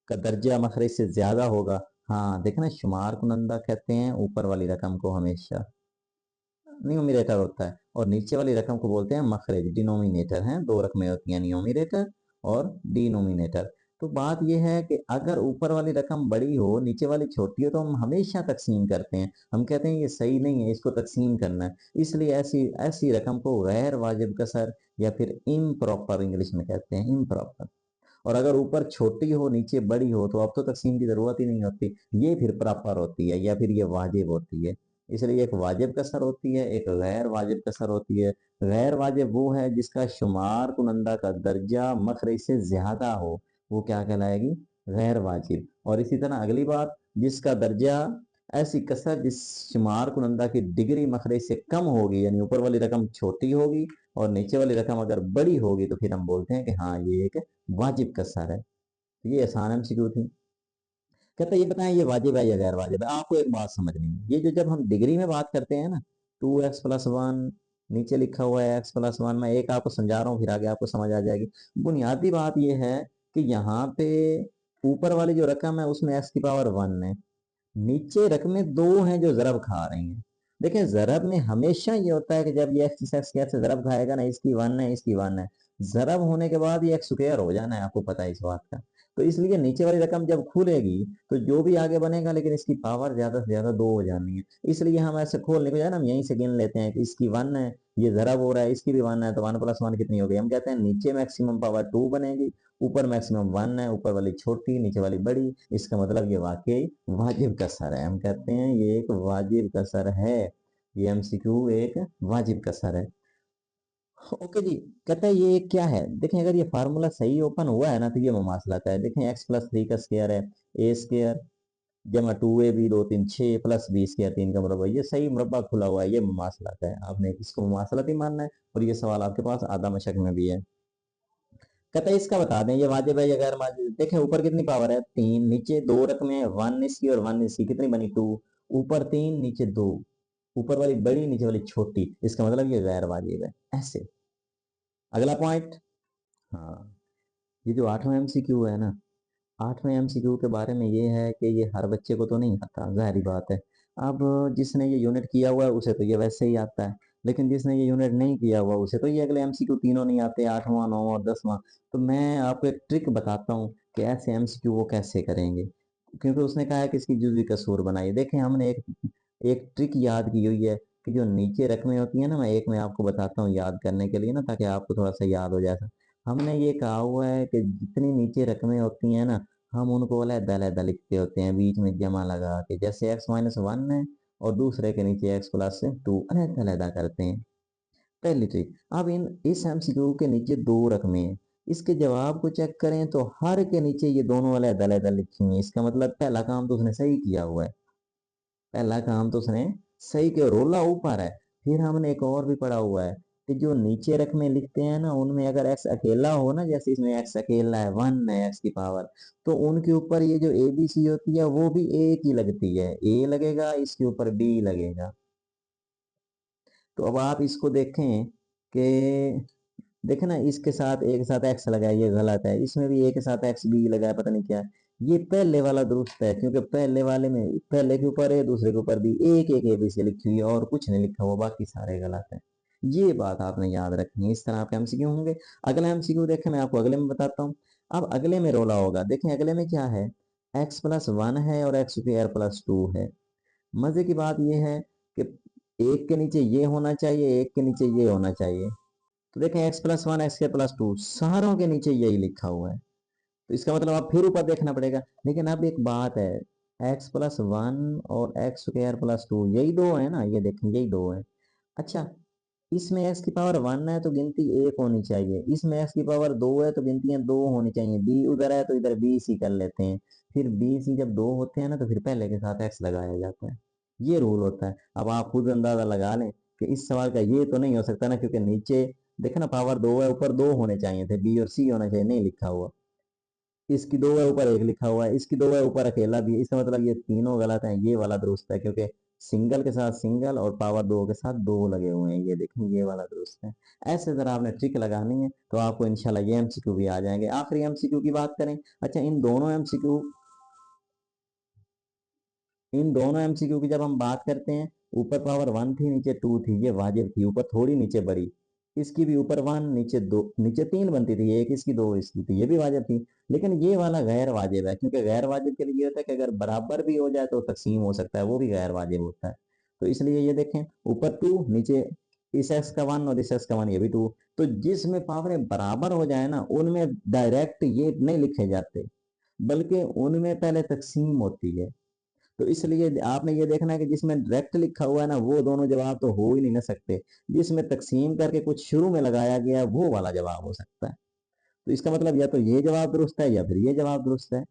का दर्जा मखरज से ज्यादा होगा। हाँ देखना, शुमार कुनंदा कहते हैं ऊपर वाली रकम को हमेशा, न्यूमिरेटर होता है, और नीचे वाली रकम को बोलते हैं मखरज, डिनोमिनेटर हैं। 2 रकमें होती हैं, न्यूमिरेटर और डिनोमिनेटर। तो बात यह है कि अगर ऊपर वाली रकम बड़ी हो, नीचे वाली छोटी हो, तो हम हमेशा तकसीम करते हैं। हम कहते हैं ये सही नहीं है, इसको तकसीम करना है। इसलिए ऐसी ऐसी रकम को गैर वाजिब कसर या फिर इम्प्रॉपर इंग्लिश में कहते हैं, इम्प्रॉपर। और अगर ऊपर छोटी हो नीचे बड़ी हो तो अब तो तकसीम की जरूरत ही नहीं होती, ये फिर प्रॉपर होती है या फिर ये वाजिब होती है। इसलिए एक वाजिब कसर होती है, एक गैर वाजिब कसर होती है। गैर वाजिब वो है जिसका शुमार कुनंदा का दर्जा मखरज से ज्यादा हो, वो क्या कहलाएगी, गैर वाजिब। और इसी तरह अगली बात, जिसका दर्जा, ऐसी कसर जिस शुमार कुनंदा की डिग्री मखरज से कम होगी, यानी ऊपर वाली रकम छोटी होगी और नीचे वाली रकम अगर बड़ी होगी तो फिर हम बोलते हैं कि हाँ ये एक वाजिब कसर है। तो ये आसान एमसीक्यू थी। कहता है ये बताएं ये वाजिब है या गैर वाजिब है। आपको एक बात समझनी है, ये जो जब हम डिग्री में बात करते हैं ना, 2x+1 नीचे लिखा हुआ है x+1, मैं एक आपको समझा रहा हूँ फिर आगे आपको समझ आ जाएगी। बुनियादी बात यह है कि यहाँ पे ऊपर वाली जो रकम है उसमें x⁻1 है, नीचे रकमें दो हैं जो ज़रब खा रही हैं। देखें ज़रब में हमेशा ये होता है कि जब ये एक्स एक्स कैसे ज़रब खाएगा ना, इसकी 1 है इसकी 1 है, ज़रब होने के बाद ये एक्स स्क्वायर हो जाना है, आपको पता है इस बात का। तो इसलिए नीचे वाली रकम जब खुलेगी तो जो भी आगे बनेगा, लेकिन इसकी पावर ज्यादा से ज्यादा 2 हो जानी है। इसलिए हम ऐसे खोलने को जाए ना, हम यहीं से गिन लेते हैं कि इसकी 1 है, ये ज़रब हो रहा है, इसकी भी 1 है, तो 1+1 कितनी हो गई, हम कहते हैं नीचे मैक्सिमम पावर 2 बनेगी, ऊपर मैक्सिमम 1 है, ऊपर वाली छोटी नीचे वाली बड़ी। इसका मतलब ये वाकई वाजिब कसर है, हम कहते हैं ये एक वाजिब कसर है, ये एमसीक्यू एक वाजिब कसर है। ओके जी। कहता है ये क्या है, देखें अगर ये फार्मूला सही ओपन हुआ है ना तो ये मुमासलत है। देखें x+3 का स्क्वायर है ए स्क्वायर जमा 2ab 2 3 6 प्लस बी स्क्वायर 3 का मुरब्बा, ये सही मुरब्बा खुला हुआ है, ये मुमासलत है, आपने इसको मुमासलत ही मानना है। और ये सवाल आपके पास आधा मशक में भी है। कहता है इसका बता दें ये वाजिब है या गैर वाजिब। देखें ऊपर कितनी पावर है 3, नीचे दो रकमें 1 इसकी और 1 इसकी, कितनी बनी 2, ऊपर 3 नीचे 2, ऊपर वाली बड़ी नीचे वाली छोटी, इसका मतलब ये गैर वाजिब है। ऐसे अगला पॉइंट, हाँ ये जो 8वां एमसीक्यू है ना, 8वें एमसीक्यू के बारे में ये है कि ये हर बच्चे को तो नहीं आता, जाहिर बात है। अब जिसने ये यूनिट किया हुआ है उसे तो ये वैसे ही आता है, लेकिन जिसने ये यूनिट नहीं किया हुआ उसे तो ये अगले एमसीक्यू तीनों नहीं आते, 8वां 9वां और 10वां। तो मैं आपको एक ट्रिक बताता हूँ कि ऐसे एमसीक्यू वो कैसे करेंगे, क्योंकि उसने कहा है कि इसकी जुज़वी कसूर बनाइए। देखें हमने एक एक ट्रिक याद की हुई है कि जो नीचे रकमें होती है ना, मैं एक में आपको बताता हूँ याद करने के लिए ना, ताकि आपको थोड़ा सा याद हो जाए। हमने ये कहा हुआ है कि जितनी नीचे रकमें होती हैं ना, हम उनको अलग-अलग लिखते होते हैं बीच में जमा लगा के, जैसे x-1 है और दूसरे के नीचे x+2 अलग-अलग करते हैं। पहली ट्रिक। अब इन इस एमसीक्यू के नीचे दो रकमें हैं, इसके जवाब को चेक करें तो हर के नीचे ये दोनों अलग-अलग लिखी हुई हैं। इसका मतलब पहला काम तो उसने सही किया हुआ है, पहला काम तो उसने सही किया, रोला ऊपर है। फिर हमने एक और भी पढ़ा हुआ है कि जो नीचे रकमें लिखते हैं ना, उनमें अगर एक्स अकेला हो ना, जैसे इसमें एक्स अकेला है 1 है एक्स की पावर, तो उनके ऊपर ये जो ए बी सी होती है वो भी एक ही लगती है, ए लगेगा इसके ऊपर बी लगेगा। तो अब आप इसको देखें कि देखे ना, इसके साथ एक साथ एक्स लगा है, ये गलत है, इसमें भी एक के साथ एक्स बी लगा है, पता नहीं क्या है। ये पहले वाला दुरुस्त है, क्योंकि पहले वाले में पहले के ऊपर है दूसरे के ऊपर भी एक एक ए बी सी लिखी हुई है और कुछ नहीं लिखा हुआ, बाकी सारे गलत है। ये बात आपने याद रखनी है। इस तरह आपके एमसीक्यू होंगे। अगला एमसीक्यू देखें, मैं आपको अगले में बताता हूँ। अब अगले में रोला होगा, देखें अगले में क्या है, x+1 है और x² + 2 है। मजे की बात यह है कि एक के नीचे ये होना चाहिए, एक के नीचे ये होना चाहिए। तो देखें x+1 x²+2 सारों के नीचे यही लिखा हुआ है, तो इसका मतलब आप फिर ऊपर देखना पड़ेगा। लेकिन अब एक बात है, x+1 और x²+2 यही दो है ना, ये देखें यही दो है। अच्छा, इसमें x की पावर 1 है तो गिनती 1 होनी चाहिए, इसमें x की पावर 2 है तो गिनतियां 2 होनी चाहिए, b उधर है तो इधर बी सी कर लेते हैं। फिर बी सी जब 2 होते हैं ना तो फिर पहले के साथ x लगाया जाता है, ये रूल होता है। अब आप खुद अंदाजा लगा लें कि इस सवाल का ये तो नहीं हो सकता ना, क्योंकि नीचे देखे ना पावर 2 है, ऊपर 2 होने चाहिए थे, बी और सी होना चाहिए, नहीं लिखा हुआ। इसकी 2 है ऊपर 1 लिखा हुआ है, इसकी 2 है ऊपर अकेला भी है, इसका मतलब ये तीनों गलत हैं, ये वाला दुरुस्त है, क्योंकि सिंगल के साथ सिंगल और पावर 2 के साथ 2 लगे हुए हैं, ये देखें ये वाला दुरुस्त है। ऐसे जरा आपने ट्रिक लगानी है तो आपको इंशाल्लाह ये एमसीक्यू भी आ जाएंगे। आखिरी एमसीक्यू की बात करें, अच्छा इन दोनों एमसीक्यू की जब हम बात करते हैं, ऊपर पावर 1 थी नीचे 2 थी, ये वाजिब थी, ऊपर थोड़ी नीचे बड़ी, इसकी भी ऊपर 1 नीचे 2 नीचे 3 बनती थी, एक इसकी 2 इसकी थी, ये भी वाजिब थी। लेकिन ये वाला गैर वाजिब है, क्योंकि गैर वाजिब के लिए ये होता है कि अगर बराबर भी हो जाए तो तकसीम हो सकता है, वो भी गैर वाजिब होता है। तो इसलिए ये देखें ऊपर 2 नीचे इस एक्स का 1 और इस एक्स का 1, ये भी 2। तो जिसमें पावरें बराबर हो जाए ना, उनमें डायरेक्ट ये नहीं लिखे जाते, बल्कि उनमें पहले तकसीम होती है। तो इसलिए आपने ये देखना है कि जिसमें डायरेक्ट लिखा हुआ है ना, वो दोनों जवाब तो हो ही नहीं ना सकते, जिसमें तकसीम करके कुछ शुरू में लगाया गया है वो वाला जवाब हो सकता है। तो इसका मतलब या तो ये जवाब दुरुस्त है या फिर ये जवाब दुरुस्त है,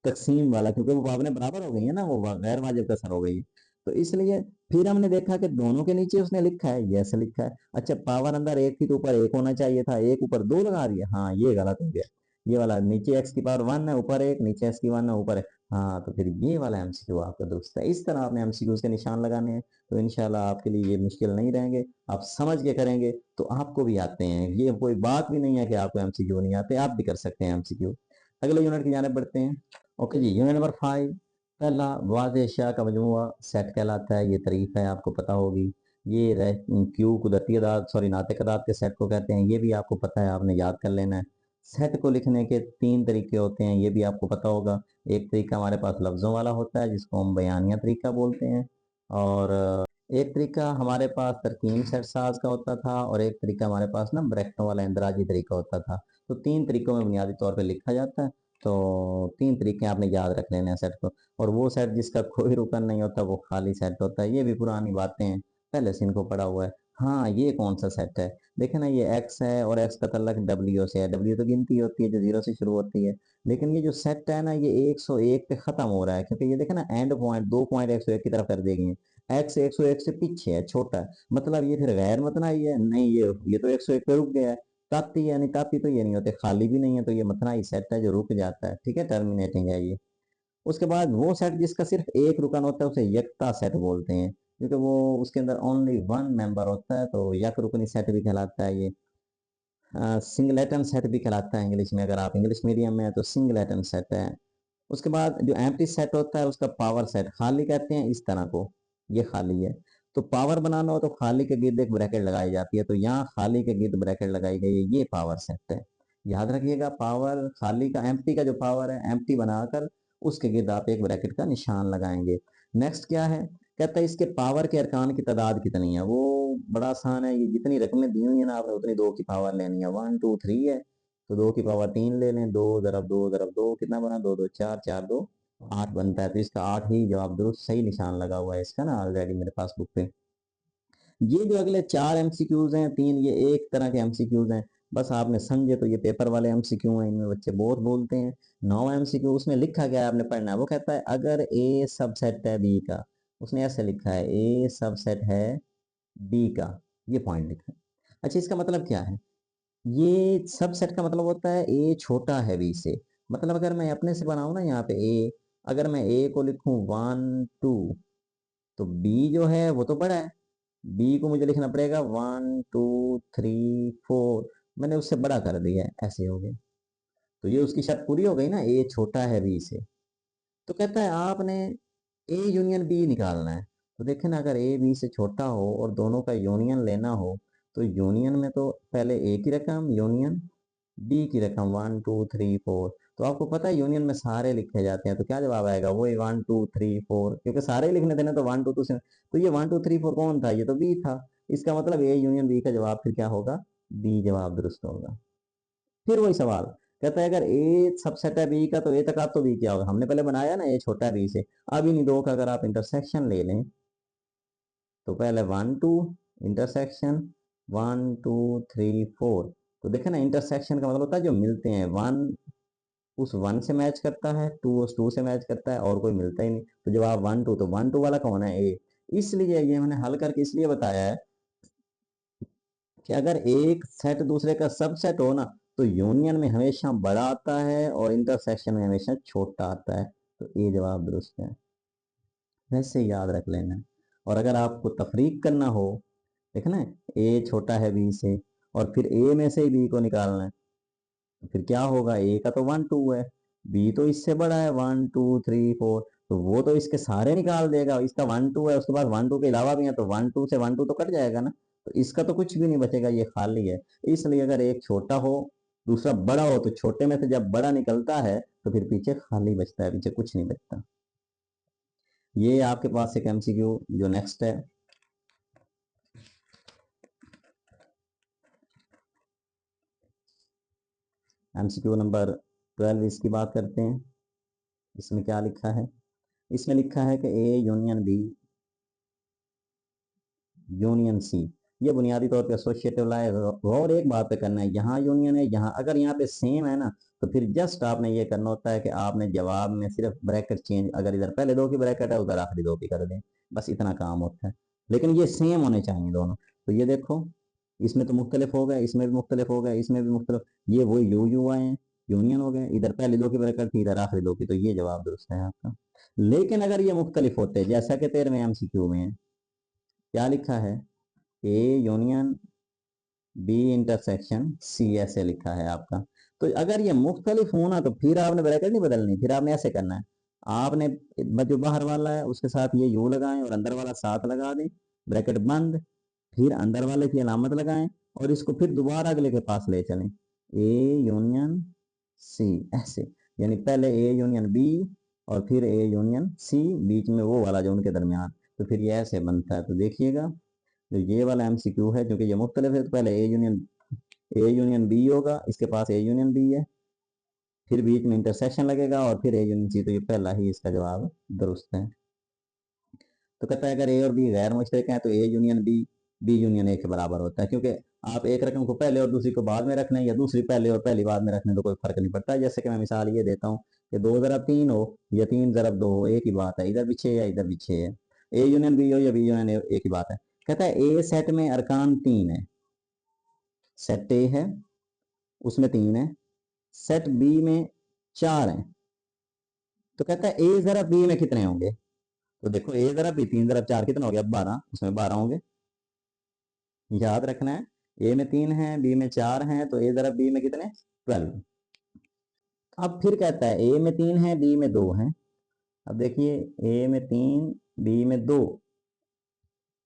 तकसीम वाला, क्योंकि वो पावरें बराबर हो गई है ना, वो गैर वाजिब कसर हो गई है। तो इसलिए फिर हमने देखा कि दोनों के नीचे उसने लिखा है, यस लिखा है। अच्छा, पावर अंदर एक थी तो ऊपर एक होना चाहिए था, एक ऊपर दो लगा दिया, हाँ ये गलत हो गया। ये वाला नीचे एक्स की पावर 1 है, ऊपर एक, नीचे एक्स की 1 है, ऊपर है। हाँ, तो फिर ये वाला एमसीक्यू आपका दुरुस्त है। इस तरह आपने एमसीक्यूज के निशान लगाने हैं, तो इंशाल्लाह आपके लिए ये मुश्किल नहीं रहेंगे। आप समझ के करेंगे तो आपको भी आते हैं। ये कोई बात भी नहीं है कि आपको एमसीक्यू नहीं आते, आप भी कर सकते हैं एमसीक्यू। अगले यूनिट की जाने बढ़ते हैं। ओके जी, यूनिट नंबर 5। पहला, वाज़ेह अशिया का मजमूआ सेट कहलाता है। ये तारीफ है, आपको पता होगी। ये क्यू कुदरती अदाद, सॉरी नातिक अदाद के सेट को कहते हैं। ये भी आपको पता है, आपने याद कर लेना है। सेट को लिखने के 3 तरीके होते हैं, ये भी आपको पता होगा। एक तरीका हमारे पास लफ्ज़ों वाला होता है, जिसको हम बयानिया तरीका बोलते हैं। और एक तरीका हमारे पास तरकीब सेट साज का होता था, और एक तरीका हमारे पास ना ब्रैकेटों वाला इंदराजी तरीका होता था। तो 3 तरीकों में बुनियादी तौर पे लिखा जाता है। तो 3 तरीके आपने याद रख लेने हैं सेट को। और वो सेट जिसका कोई रुकन नहीं होता वो खाली सेट होता है। ये भी पुरानी बातें हैं, पहले से इनको पढ़ा हुआ है। हाँ, ये कौन सा सेट है? देखे ना, ये एक्स है और एक्स का तल्लक डब्ल्यू से है। डब्ल्यू तो गिनती होती है जो 0 से शुरू होती है। लेकिन ये जो सेट है ना, ये 101 पे खत्म हो रहा है, क्योंकि ये देखे ना, एंड पॉइंट 2 पॉइंट 101 की तरफ कर दिए गए हैं। एक्स 101 से पीछे है, छोटा है। मतलब ये फिर गैर मतनाई है? नहीं, ये तो 101 पे रुक गया है। ताती यानी ताती तो ये नहीं होते, खाली भी नहीं है, तो ये मतनाई सेट है जो रुक जाता है। ठीक है, टर्मिनेटिंग है ये। उसके बाद वो सेट जिसका सिर्फ एक रुकन होता है उसे यकता सेट बोलते हैं, क्योंकि वो उसके अंदर ओनली 1 मेंबर होता है, तो यक रुकनी सेट भी कहलाता है ये। सिंगलेटन सेट भी कहलाता है इंग्लिश में, अगर आप इंग्लिश मीडियम में है तो सिंगलेटन सेट है। उसके बाद जो एम्प्टी सेट होता है उसका पावर सेट, खाली कहते हैं इस तरह को, ये खाली है। तो पावर बनाना हो तो खाली के गिर्द एक ब्रैकेट लगाई जाती है, तो यहाँ खाली के गिर्द ब्रैकेट लगाई गई है, ये पावर सेट है। याद रखिएगा, पावर खाली का, एम्प्टी का जो पावर है, एम्प्टी बनाकर उसके गिर्द आप एक ब्रैकेट का निशान लगाएंगे। नेक्स्ट क्या है? कहता है इसके पावर के अरकान की तादाद कितनी है। वो बड़ा आसान है, ये जितनी रकमें दी हुई है ना आपने उतनी 2 की पावर लेनी है। 1 2 3 है, तो 2 की पावर 3 ले लें। 2 दरब 2 दरब 2 कितना बना? 2 2 4, 4 2 8 बनता है। तो इसका 8 ही जवाब दुरुस्त, सही निशान लगा हुआ है इसका ना ऑलरेडी मेरे पास बुक पे। ये जो अगले 4 एमसीक्यूज हैं, 3 ये एक तरह के एमसीक्यूज हैं, बस आपने समझे तो ये पेपर वाले एमसीक्यू हैं, इनमें बच्चे बहुत बोलते हैं। 9 एमसीक्यू उसमें लिखा गया है, आपने पढ़ना है। वो कहता है अगर ए सबसेट है बी का, उसने ऐसे लिखा है ए सबसेट है बी का, ये पॉइंट लिखा है। अच्छा, इसका मतलब क्या है? ये सबसेट का मतलब होता है ए छोटा है बी से। मतलब अगर मैं अपने से बनाऊं ना यहाँ पे ए, अगर मैं ए को लिखूं 1 2, तो बी जो है वो तो बड़ा है, बी को मुझे लिखना पड़ेगा 1 2 3 4। मैंने उससे बड़ा कर दिया है, ऐसे हो गया। तो ये उसकी शर्त पूरी हो गई ना, ए छोटा है बी से। तो कहता है आपने ए यूनियन बी निकालना है। तो देखें ना, अगर ए बी से छोटा हो और दोनों का यूनियन लेना हो, तो यूनियन में तो पहले ए की रकम, यूनियन बी की रकम 1 2 3 4। तो आपको पता है यूनियन में सारे लिखे जाते हैं, तो क्या जवाब आएगा? वो 1 2 3 4, क्योंकि सारे ही लिखने थे ना, तो 1 2 2 से। तो ये 1 2 3 4 कौन था? ये तो बी था। इसका मतलब ए यूनियन बी का जवाब फिर क्या होगा? बी जवाब दुरुस्त होगा। फिर वही सवाल, कहता है अगर ए सबसेट है बी का, तो ए तक आप तो बी क्या होगा? हमने पहले बनाया ना, ए छोटा है बी से। अब इन दो का अगर आप इंटरसेक्शन ले लें, तो पहले 1 2 इंटरसेक्शन 1 2 3 4। तो देखे ना, इंटरसेक्शन का मतलब होता है जो मिलते हैं। 1 उस 1 से मैच करता है, 2 उस 2 से मैच करता है, और कोई मिलता ही नहीं। तो जवाब 1 2, तो 1 2 वाला कौन है? ए। इसलिए ये मैंने हल करके इसलिए बताया है कि अगर एक सेट दूसरे का सबसेट हो ना, तो यूनियन में हमेशा बड़ा आता है और इंटरसेक्शन में हमेशा छोटा आता है। तो ए जवाब दुरुस्त है, वैसे याद रख लेना। और अगर आपको तफरीक करना हो, देखना ए छोटा है बी से, और फिर ए में से ही बी को निकालना है, तो फिर क्या होगा? ए का तो 1 2 है, बी तो इससे बड़ा है 1 2 3 4, तो वो तो इसके सारे निकाल देगा। इसका 1 2 है, उसके बाद 1 2 के अलावा भी है, तो 1 2 से 1 2 तो कट जाएगा ना, तो इसका तो कुछ भी नहीं बचेगा, ये खाली है। इसलिए अगर एक छोटा हो दूसरा बड़ा हो, तो छोटे में से जब बड़ा निकलता है तो फिर पीछे खाली बचता है, पीछे कुछ नहीं बचता। ये आपके पास एक एमसीक्यू जो नेक्स्ट है, एमसीक्यू नंबर 12, इसकी बात करते हैं। इसमें क्या लिखा है? इसमें लिखा है कि A union B union C. ये बुनियादी तौर पे एसोसिएटिव ला है। गौर एक बात पे करना है, यहाँ यूनियन है, यहाँ अगर यहाँ पे सेम है ना, तो फिर जस्ट आपने ये करना होता है कि आपने जवाब में सिर्फ ब्रैकेट चेंज, अगर इधर पहले दो की ब्रैकेट है उधर आखिरी दो की कर दें, बस इतना काम होता है। लेकिन ये सेम होने चाहिए दोनों। तो ये देखो, इसमें तो मुख्तलिफ हो गए, इसमें भी मुख्तलिफ हो गए, इसमें भी मुख्तलिफ, ये वो यू आए हैं, यूनियन हो गए, इधर पहले दो की ब्रैकेट थी, इधर आखिरी दो की, तो ये जवाब दुरुस्त है आपका। लेकिन अगर ये मुख्तलिफ होते, जैसा कि 13वें एमसीक्यू में है, क्या लिखा है, A union B intersection C, ऐसे लिखा है आपका। तो अगर ये मुख्तलिफ होना तो फिर आपने ब्रैकेट नहीं बदलनी, फिर आपने ऐसे करना है, आपने जो बाहर वाला है उसके साथ ये यू लगाएं और अंदर वाला साथ लगा दें, ब्रैकेट बंद, फिर अंदर वाले की अलामत लगाएं और इसको फिर दोबारा अगले के पास ले चलें, ए यूनियन सी, ऐसे। यानी पहले ए यूनियन बी और फिर ए यूनियन सी, बीच में वो वाला जो उनके दरमियान, तो फिर ये ऐसे बनता है। तो देखिएगा, जो ये वाला एमसीक्यू है, क्योंकि ये मुख्तलिफ है, तो पहले ए यूनियन बी होगा, इसके पास ए यूनियन बी है, फिर बीच में इंटरसेक्शन लगेगा और फिर ए यूनियन सी, तो ये पहला ही इसका जवाब दुरुस्त है। तो कहता है अगर ए और बी गैर मुश्तरक हैं तो A union B, B union A के बराबर होता है, क्योंकि आप एक रकम को पहले और दूसरी को बाद में रखना है, या दूसरी पहले और पहली बाद में रखने तो कोई फर्क नहीं पड़ता। जैसे कि मैं मिसाल ये देता हूँ कि 2 ज़रब 3 हो या 3 ज़रब 2 हो, एक ही बात है, इधर भी 6 या इधर भी 6 है, ए यूनियन बी हो या बी यूनियन ए, एक ही बात है। कहता है ए सेट में अरकान 3 है, सेट ए है उसमें 3 है, सेट बी में 4 है, तो कहता है ए ज़रब बी में कितने होंगे। तो देखो ए ज़रब बी, 3 ज़रब 4 कितना हो गया, 12, उसमें 12 होंगे, याद रखना है। ए में 3 है, बी में 4 है, तो ए ज़रब बी में कितने, 12। अब फिर कहता है ए में 3 है, बी में 2 है। अब देखिए, ए में 3, बी में 2,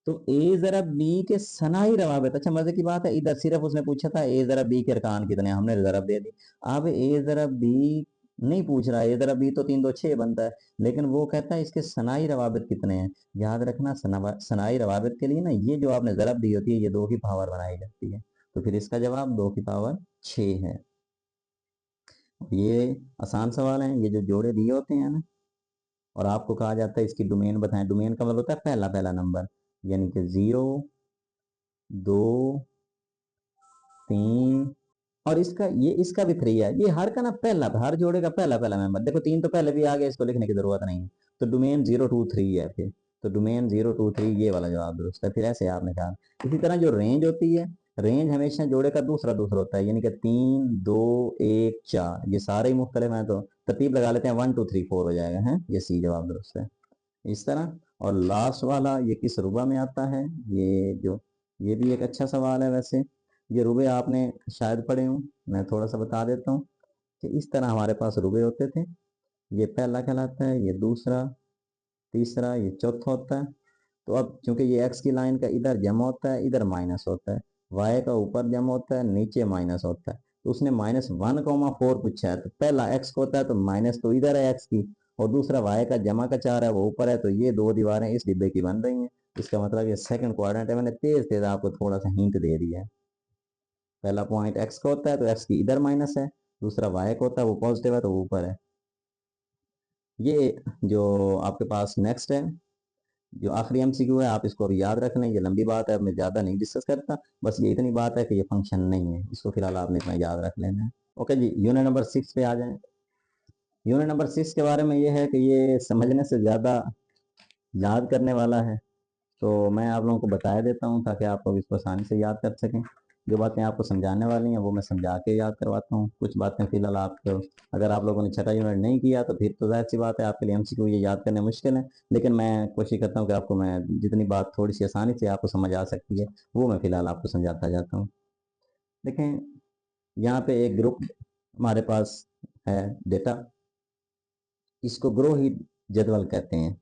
तो ए ज़रब बी के सनाई रवाबित, अच्छा मजे की बात है, इधर सिर्फ उसने पूछा था ए ज़रब बी के अरकान कितने, हमने ज़रब दे दी। अब ए ज़रब बी नहीं पूछ रहा है, ए ज़रब बी तो 3 2 6 बनता है, लेकिन वो कहता है इसके सनाई रवाबित कितने हैं। याद रखना, सनाई रवाबित के लिए ना, ये जो आपने ज़रब दी होती है ये 2 की पावर बनाई जाती है, तो फिर इसका जवाब 2 की पावर 6 है। ये आसान सवाल है, ये जो जोड़े दिए होते हैं ना, और आपको कहा जाता है इसकी डोमेन बताएं। डोमेन का मतलब होता है पहला पहला नंबर, यानी कि 0 2 3, और इसका भी 3 है, ये हर का ना पहला, हर जोड़े का पहला पहला मेंबर। देखो 3 तो पहले भी आ गया, इसको लिखने की जरूरत नहीं है, तो डोमेन 0 2 3 है फिर, तो डोमेन 0 2 3 ये वाला जवाब दुरुस्त है। फिर ऐसे आपने कहा, इसी तरह जो रेंज होती है, रेंज हमेशा जोड़े का दूसरा दूसरा होता है, यानी कि 3 2 1 4, ये सारे ही मुख्तलिफ हैं, तो तरतीब लगा लेते हैं, 1 2 3 4 हो जाएगा, है ये सी जवाब दुरुस्त है, इस तरह। और लास्ट वाला ये किस रुबा में आता है, ये भी एक अच्छा सवाल है वैसे। ये रुबे आपने शायद पढ़े हों, मैं थोड़ा सा बता देता हूँ कि इस तरह हमारे पास रुबे होते थे। ये पहला कहलाता है, ये दूसरा, तीसरा, ये चौथा होता है। तो अब चूंकि ये एक्स की लाइन का इधर जमा होता है, इधर माइनस होता है, वाई का ऊपर जमा होता है, नीचे माइनस होता है, तो उसने -1,4 पूछा है, तो पहला एक्स को होता है, तो माइनस तो इधर है एक्स की, और दूसरा वाई का जमा का 4 है वो ऊपर है, तो ये 2 दीवारें इस डिब्बे की बन रही हैं। इसका मतलब ये सेकंड क्वाड्रेंट है। मैंने तेज तेज आपको थोड़ा सा हिंट दे दिया है। पहला पॉइंट एक्स का होता है तो एक्स की इधर माइनस है, दूसरा वाई का होता है वो पॉजिटिव है तो वो ऊपर है। ये जो आपके पास नेक्स्ट है, जो आखिरी एमसीक्यू है, आप इसको अभी याद रख लें, ये लंबी बात है, अब मैं ज़्यादा नहीं डिस्कस करता, बस ये इतनी बात है कि ये फंक्शन नहीं है, इसको फिलहाल आपने इतना याद रख लेना है। ओके जी, यूनिट नंबर 6 पे आ जाएं। यूनिट नंबर 6 के बारे में ये है कि ये समझने से ज़्यादा याद करने वाला है, तो मैं आप लोगों को बताया देता हूँ ताकि आप लोग इसको आसानी से याद कर सकें। जो बातें आपको समझाने वाली हैं वो मैं समझा के याद करवाता हूँ। कुछ बातें फिलहाल आपको, अगर आप लोगों ने छठा यूनिट नहीं किया तो फिर तो जाहिर सी बात है आपके लिए एमसीक्यू ये याद करने मुश्किल है, लेकिन मैं कोशिश करता हूँ कि आपको मैं जितनी बात थोड़ी सी आसानी से आपको समझ आ सकती है वो मैं फिलहाल आपको समझाता जाता हूँ। देखें, यहाँ पे एक ग्रुप हमारे पास है डेटा, इसको ग्रोही जदवल कहते हैं।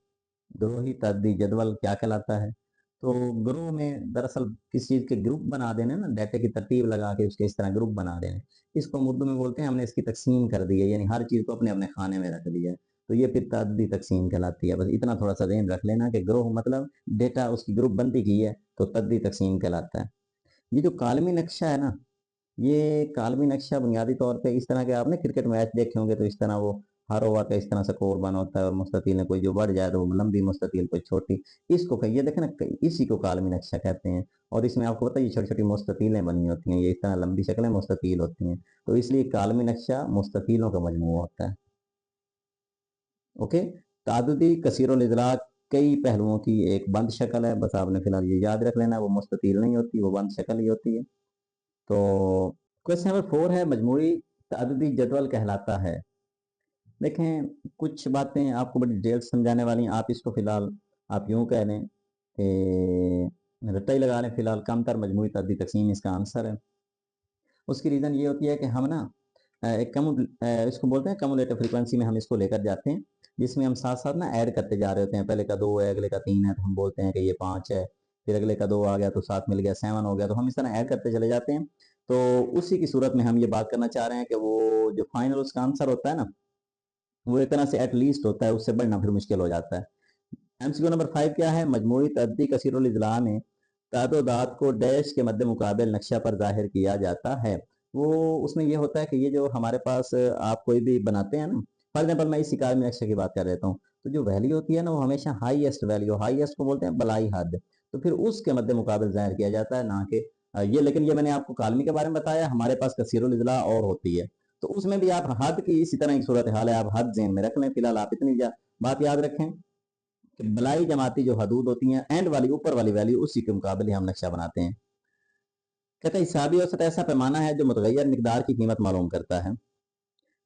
ग्रोही तद्दी जदवल क्या कहलाता है, तो ग्रोह में दरअसल किसी चीज के ग्रुप बना देने ना, डाटा की तरतीब लगा के उसके इस तरह ग्रुप बना देने, इसको हम उर्दू में बोलते हैं हमने इसकी तकसीम कर दी है, यानी हर चीज को अपने अपने खाने में रख दिया है, तो ये फिर तद्दी तकसीम कहलाती है। बस इतना थोड़ा सा ध्यान रख लेना कि ग्रोह मतलब डेटा उसकी ग्रुप बंदी की है, तो तद्दी तकसीम कहलाता है। ये जो कालमी नक्शा है ना, ये कालमी नक्शा बुनियादी तौर पे इस तरह के, आपने क्रिकेट मैच देखे होंगे तो इस तरह वो हर ओवर का इस तरह से कोर बना होता है और मुस्ततील में कोई जो बढ़ जाए तो वो लंबी मुस्ततील कोई छोटी, इसको कहिए देखें ना, इसी को कालमी नक्शा कहते हैं। और इसमें आपको पता है ये छोटी छोटी मुस्ततीलें बनी होती हैं, ये इस तरह लंबी शक्लें मुस्ततील होती हैं, तो इसलिए कालमी नक्शा मुस्ततीलों का मजमूआ होता है। ओके, तादुदी कसीरुल इदराक कई पहलुओं की एक बंद शक्ल है, बस आपने फिलहाल ये याद रख लेना, वो मुस्ततील नहीं होती, वो बंद शक्ल ही होती है। तो क्वेश्चन नंबर 4 है, मजमूई तादुदी जदवल कहलाता है। देखें, कुछ बातें आपको बड़ी डिटेल समझाने वाली हैं, आप इसको फिलहाल आप यूं कह लें कि रट्टा ही लगा लें, फिलहाल कमतर मजमूई तादुदी तकसीम इसका आंसर है। उसकी रीज़न ये होती है कि हम ना एक इसको बोलते हैं कम्युलेटिव फ्रीक्वेंसी में हम इसको लेकर जाते हैं, जिसमें हम साथ साथ ना ऐड करते जा रहे होते हैं। पहले का 2 है, अगले का 3 है, तो हम बोलते हैं कि ये 5 है, फिर अगले का 2 आ गया तो 7 मिल गया, 7 हो गया, तो हम इस तरह ऐड करते चले जाते हैं। तो उसी की सूरत में हम ये बात करना चाह रहे हैं कि वो जो फाइनल उसका आंसर होता है ना, वो एक तरह से एटलीस्ट होता है, उससे बढ़ना फिर मुश्किल हो जाता है। एमसीक्यू नंबर 5 क्या है, मजमूई तअद्दी कसीरुल इजला में तादाद को डैश के मद्दे मुकाबिल नक्शा पर जाहिर किया जाता है। वो उसमें ये होता है कि ये जो हमारे पास आप कोई भी बनाते हैं ना, फॉर एग्जाम्पल मैं इसी कार में नक्शे की बात कर देता हूँ, तो जो वैल्यू होती है ना वो हमेशा हाईएस्ट वैल्यू, हाईएस्ट को बोलते हैं बलाई हद, तो फिर उसके मद्दे मुकाबिल जाहिर किया जाता है, ना कि ये। लेकिन ये मैंने आपको कालमी के बारे में बताया, हमारे पास कसीरुल इजला और होती है, तो उसमें भी आप हद की इसी तरह की सूरत हाल है, आप हद ज़हन में रख लें। फिलहाल आप इतनी बात याद रखें कि बलाई जमाती जो हदूद होती हैं, एंड वाली ऊपर वाली वैल्यू, उसी के मुकाबले हम नक्शा बनाते हैं। कहते हैं हिसाबी औसत ऐसा पैमाना है जो मुतगैर मिकदार की कीमत मालूम करता है।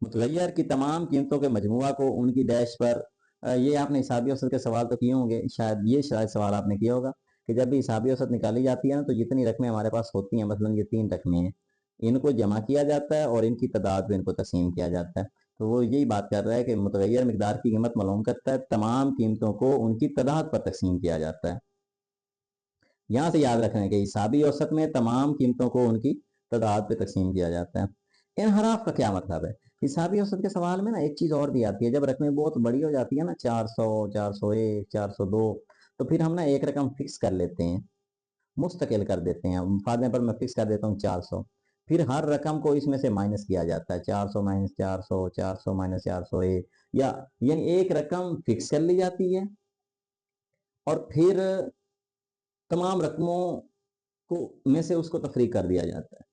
मुतगैर की तमाम कीमतों के मजमुआ को उनकी डैश पर, ये आपने हिसाबी औसत के सवाल तो किए होंगे, शायद सवाल आपने किया होगा कि जब भी हिसाबी औसत निकाली जाती है ना, तो जितनी रकमें हमारे पास होती हैं, मसलन ये 3 रकमें हैं, इनको जमा किया जाता है और इनकी तादाद में इनको तकसीम किया जाता है। तो वो यही बात कर रहा है कि मुतगैर मिकदार की कीमत मालूम करता है, तमाम कीमतों को उनकी तादाद पर तकसीम किया जाता है। यहाँ से याद रखना है कि हिसाबी औसत में तमाम कीमतों को उनकी तादाद पे तकसीम किया जाता है। इनहराफ का क्या मतलब है, हिसाबी औसत के सवाल में ना एक चीज और भी आती है, जब रकमें बहुत बड़ी हो जाती है ना, 400, 401, 402, तो फिर हम ना एक रकम फिक्स कर लेते हैं, मुस्तकिल कर देते हैं। फॉर एग्जाम्पल मैं फिक्स कर देता हूँ 400, फिर हर रकम को इसमें से माइनस किया जाता है, 400 माइनस 400, 400 माइनस 401, या यानी एक रकम फिक्स कर ली जाती है और फिर तमाम रकमों को में से उसको तफरीक कर दिया जाता है।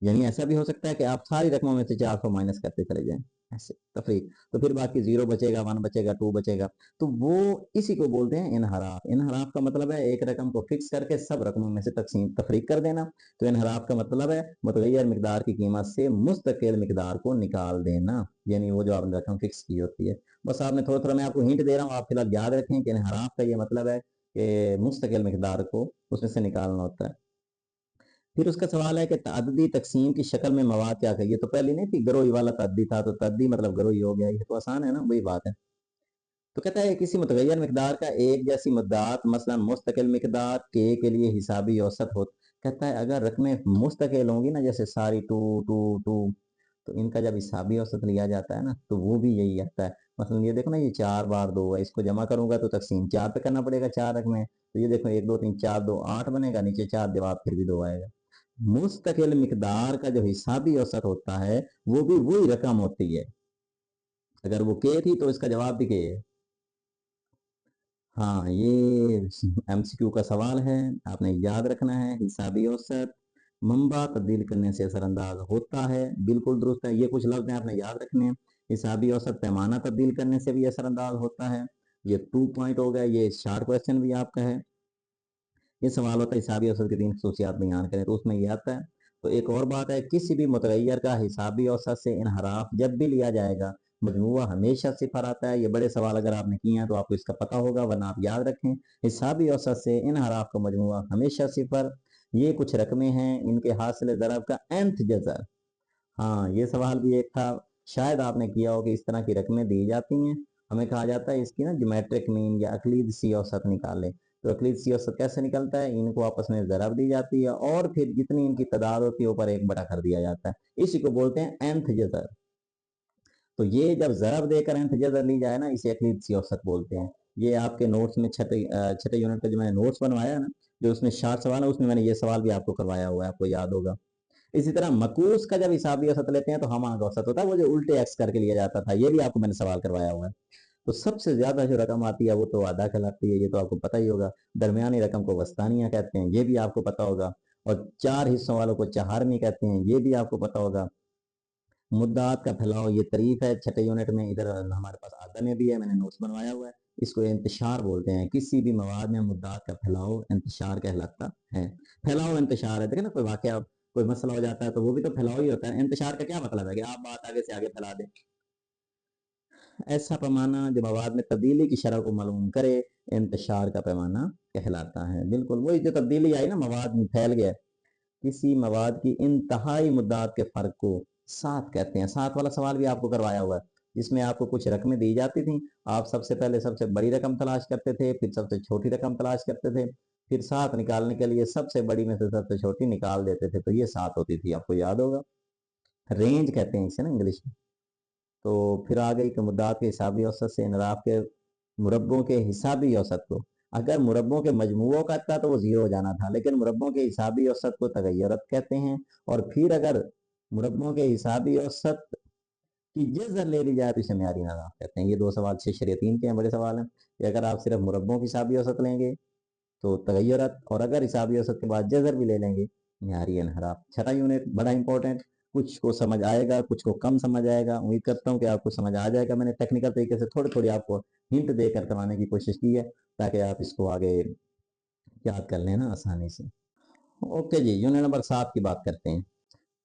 यानी ऐसा भी हो सकता है कि आप सारी रकमों में से 400 माइनस करते चले जाएं, ऐसे तफरीक, तो फिर बाकी 0 बचेगा, 1 बचेगा, 2 बचेगा, तो वो इसी को बोलते हैं इनहराफ। इनहराफ का मतलब है एक रकम को फिक्स करके सब रकमों में से तकसीम तफरीक कर देना। तो इनहराफ का मतलब है मुतगैर मिकदार की कीमत से मुस्तकिल मिकदार को निकाल देना, यानी वो जो आपने रकम फिक्स की होती है। बस आपने थोड़ा थोड़ा, मैं आपको हिंट दे रहा हूँ, आप फिलहाल याद रखें कि इनहराफ का ये मतलब है कि मुस्तकिल मिकदार को उसमें से निकालना होता है। फिर उसका सवाल है कि तअद्दी तकसीम की शक्ल में मवाद क्या कहिए, तो पहले नहीं थी गरोही वाला तअद्दी था, तो तअद्दी मतलब गरोही हो गया, ये तो आसान है ना, वही बात है। तो कहता है किसी मुतगैर मिकदार का एक जैसी मुद्दात मसलन मुस्तकिल मिकदार के लिए हिसाबी औसत हो। कहता है अगर रकमें मुस्तकिल होंगी ना, जैसे सारी टू टू टू, तो इनका जब हिसाबी औसत लिया जाता है ना, तो वो भी यही आता है। मसलन ये देखो ना, ये 4 बार 2 है, इसको जमा करूंगा तो तकसीम 4 पे करना पड़ेगा, 4 रकमें, तो ये देखो 1 2 3 4 2 8 बनेगा, नीचे 4 जवाब फिर भी 2 आएगा। मुस्तकिल मिकदार का जो हिसाबी औसत होता है वो भी वही रकम होती है, अगर वो के थी तो इसका जवाब भी के है। हाँ, ये एमसीक्यू का सवाल है, आपने याद रखना है, हिसाबी औसत मंबा तब्दील करने से असरअंदाज होता है, बिल्कुल दुरुस्त है। ये कुछ लफ्ज आपने याद रखने हैं, हिसाबी औसत पैमाना तब्दील करने से भी असरअंदाज होता है। ये 2 पॉइंट हो गया, ये शार्ट क्वेश्चन भी आपका है। ये सवाल होता है हिसाबी औसत की 3 खसूसियात बयान करें, तो उसमें ये आता है। तो एक और बात है, किसी भी मुतगैर का हिसाबी औसत से इनहराफ जब भी लिया जाएगा, मजमूआ हमेशा सिफर आता है। ये बड़े सवाल अगर आपने किए हैं तो आपको इसका पता होगा, वरना आप याद रखें, हिसाबी औसत से इनहराफ का मजमूआ हमेशा सिफर। ये कुछ रकमें हैं, इनके हासिल ज़रब का nth जज़र। हाँ, ये सवाल भी एक था, शायद आपने किया हो कि इस तरह की रकमें दी जाती हैं, हमें कहा जाता है इसकी ना ज्योमेट्रिक मीन या अक्लीदी औसत निकालें। तो अक्लीदी औसत कैसे निकलता है, इनको आपस में ज़रब दी जाती है और फिर जितनी इनकी तादाद होती है ऊपर 1 बटा कर दिया जाता है, इसी को बोलते हैं nth जज़र। तो ये जब ज़रब देकर nth जज़र ली जाए ना, इसे अक्लीदी औसत बोलते हैं। ये आपके नोट्स में छठे यूनिट का जो मैंने नोट्स बनवाया है ना, जो उसमें 60 सवाल है, उसमें मैंने ये सवाल भी आपको करवाया हुआ है, आपको याद होगा। इसी तरह मकूस का जब हिसाबी औसत लेते हैं तो हमांग औसत होता है, वो जो उल्टे एक्स करके लिया जाता था, ये भी आपको मैंने सवाल करवाया हुआ है। तो सबसे ज्यादा जो रकम आती है वो तो आधा कहलाती है, ये तो आपको पता ही होगा। दरमियानी रकम को वस्तानिया कहते हैं, ये भी आपको पता होगा। और 4 हिस्सों वालों को चहारमी कहते हैं, ये भी आपको पता होगा। मुद्दात का फैलाव ये तारीफ है छठे यूनिट में, इधर हमारे पास आधा में भी है, मैंने नोट्स बनवाया हुआ है। इसको इंतशार बोलते हैं, किसी भी मवाद में मुद्दात का फैलाव इंतशार कहलाता है। फैलाव इंतशार है, देखे ना, कोई वाकया कोई मसला हो जाता है तो वो भी तो फैलाव ही होता है। इंतशार का क्या मतलब है कि आप बात आगे से आगे फैला दें। ऐसा पैमाना जो मवाद में तब्दीली की शरह को मालूम करे, इंतशार का पैमाना कहलाता है। बिल्कुल वही जो तब्दीली आई ना, मवाद में फैल गया। किसी मवाद की इंतहाई मुद्दात के फर्क को सात कहते हैं। सात वाला सवाल भी आपको करवाया हुआ है, जिसमें आपको कुछ रकमें दी जाती थी, आप सबसे पहले सबसे बड़ी रकम तलाश करते थे, फिर सबसे छोटी रकम तलाश करते थे, फिर सात निकालने के लिए सबसे बड़ी में से सबसे छोटी निकाल देते थे, तो ये सात होती थी, आपको याद होगा। रेंज कहते हैं इसे ना इंग्लिश में। तो फिर आ गई कि मुद्दात के हिसाबी औसत से इनराफ के मुरब्बों के हिसाबी औसत को, अगर मुरब्बों के मजमूओं का था तो वो जीरो हो जाना था, लेकिन मुरब्बों के हिसाबी औसत को तगय्युरत कहते हैं। और फिर अगर मुरब्बों के हिसाबी औसत की जज़र ले ली जाए तो इसे म्यारी इनराफ कहते हैं। ये दो सवाल 6 शरीय 3 के हैं, बड़े सवाल हैं कि अगर आप सिर्फ मुरब्बों की हिसाबी औसत लेंगे तो तगय्युरत, और अगर हिसाबी औसत के बाद जज़र भी ले लेंगे म्यारी इनहराफ। छठा यूनिट बड़ा इंपॉर्टेंट, कुछ को समझ आएगा, कुछ को कम समझ आएगा। उम्मीद करता हूँ कि आपको समझ आ जाएगा। मैंने टेक्निकल तरीके से थोड़ी थोड़ी आपको हिंट देकर करवाने की कोशिश की है, ताकि आप इसको आगे याद कर लेना आसानी से। ओके जी, यूनिट नंबर 7 की बात करते हैं।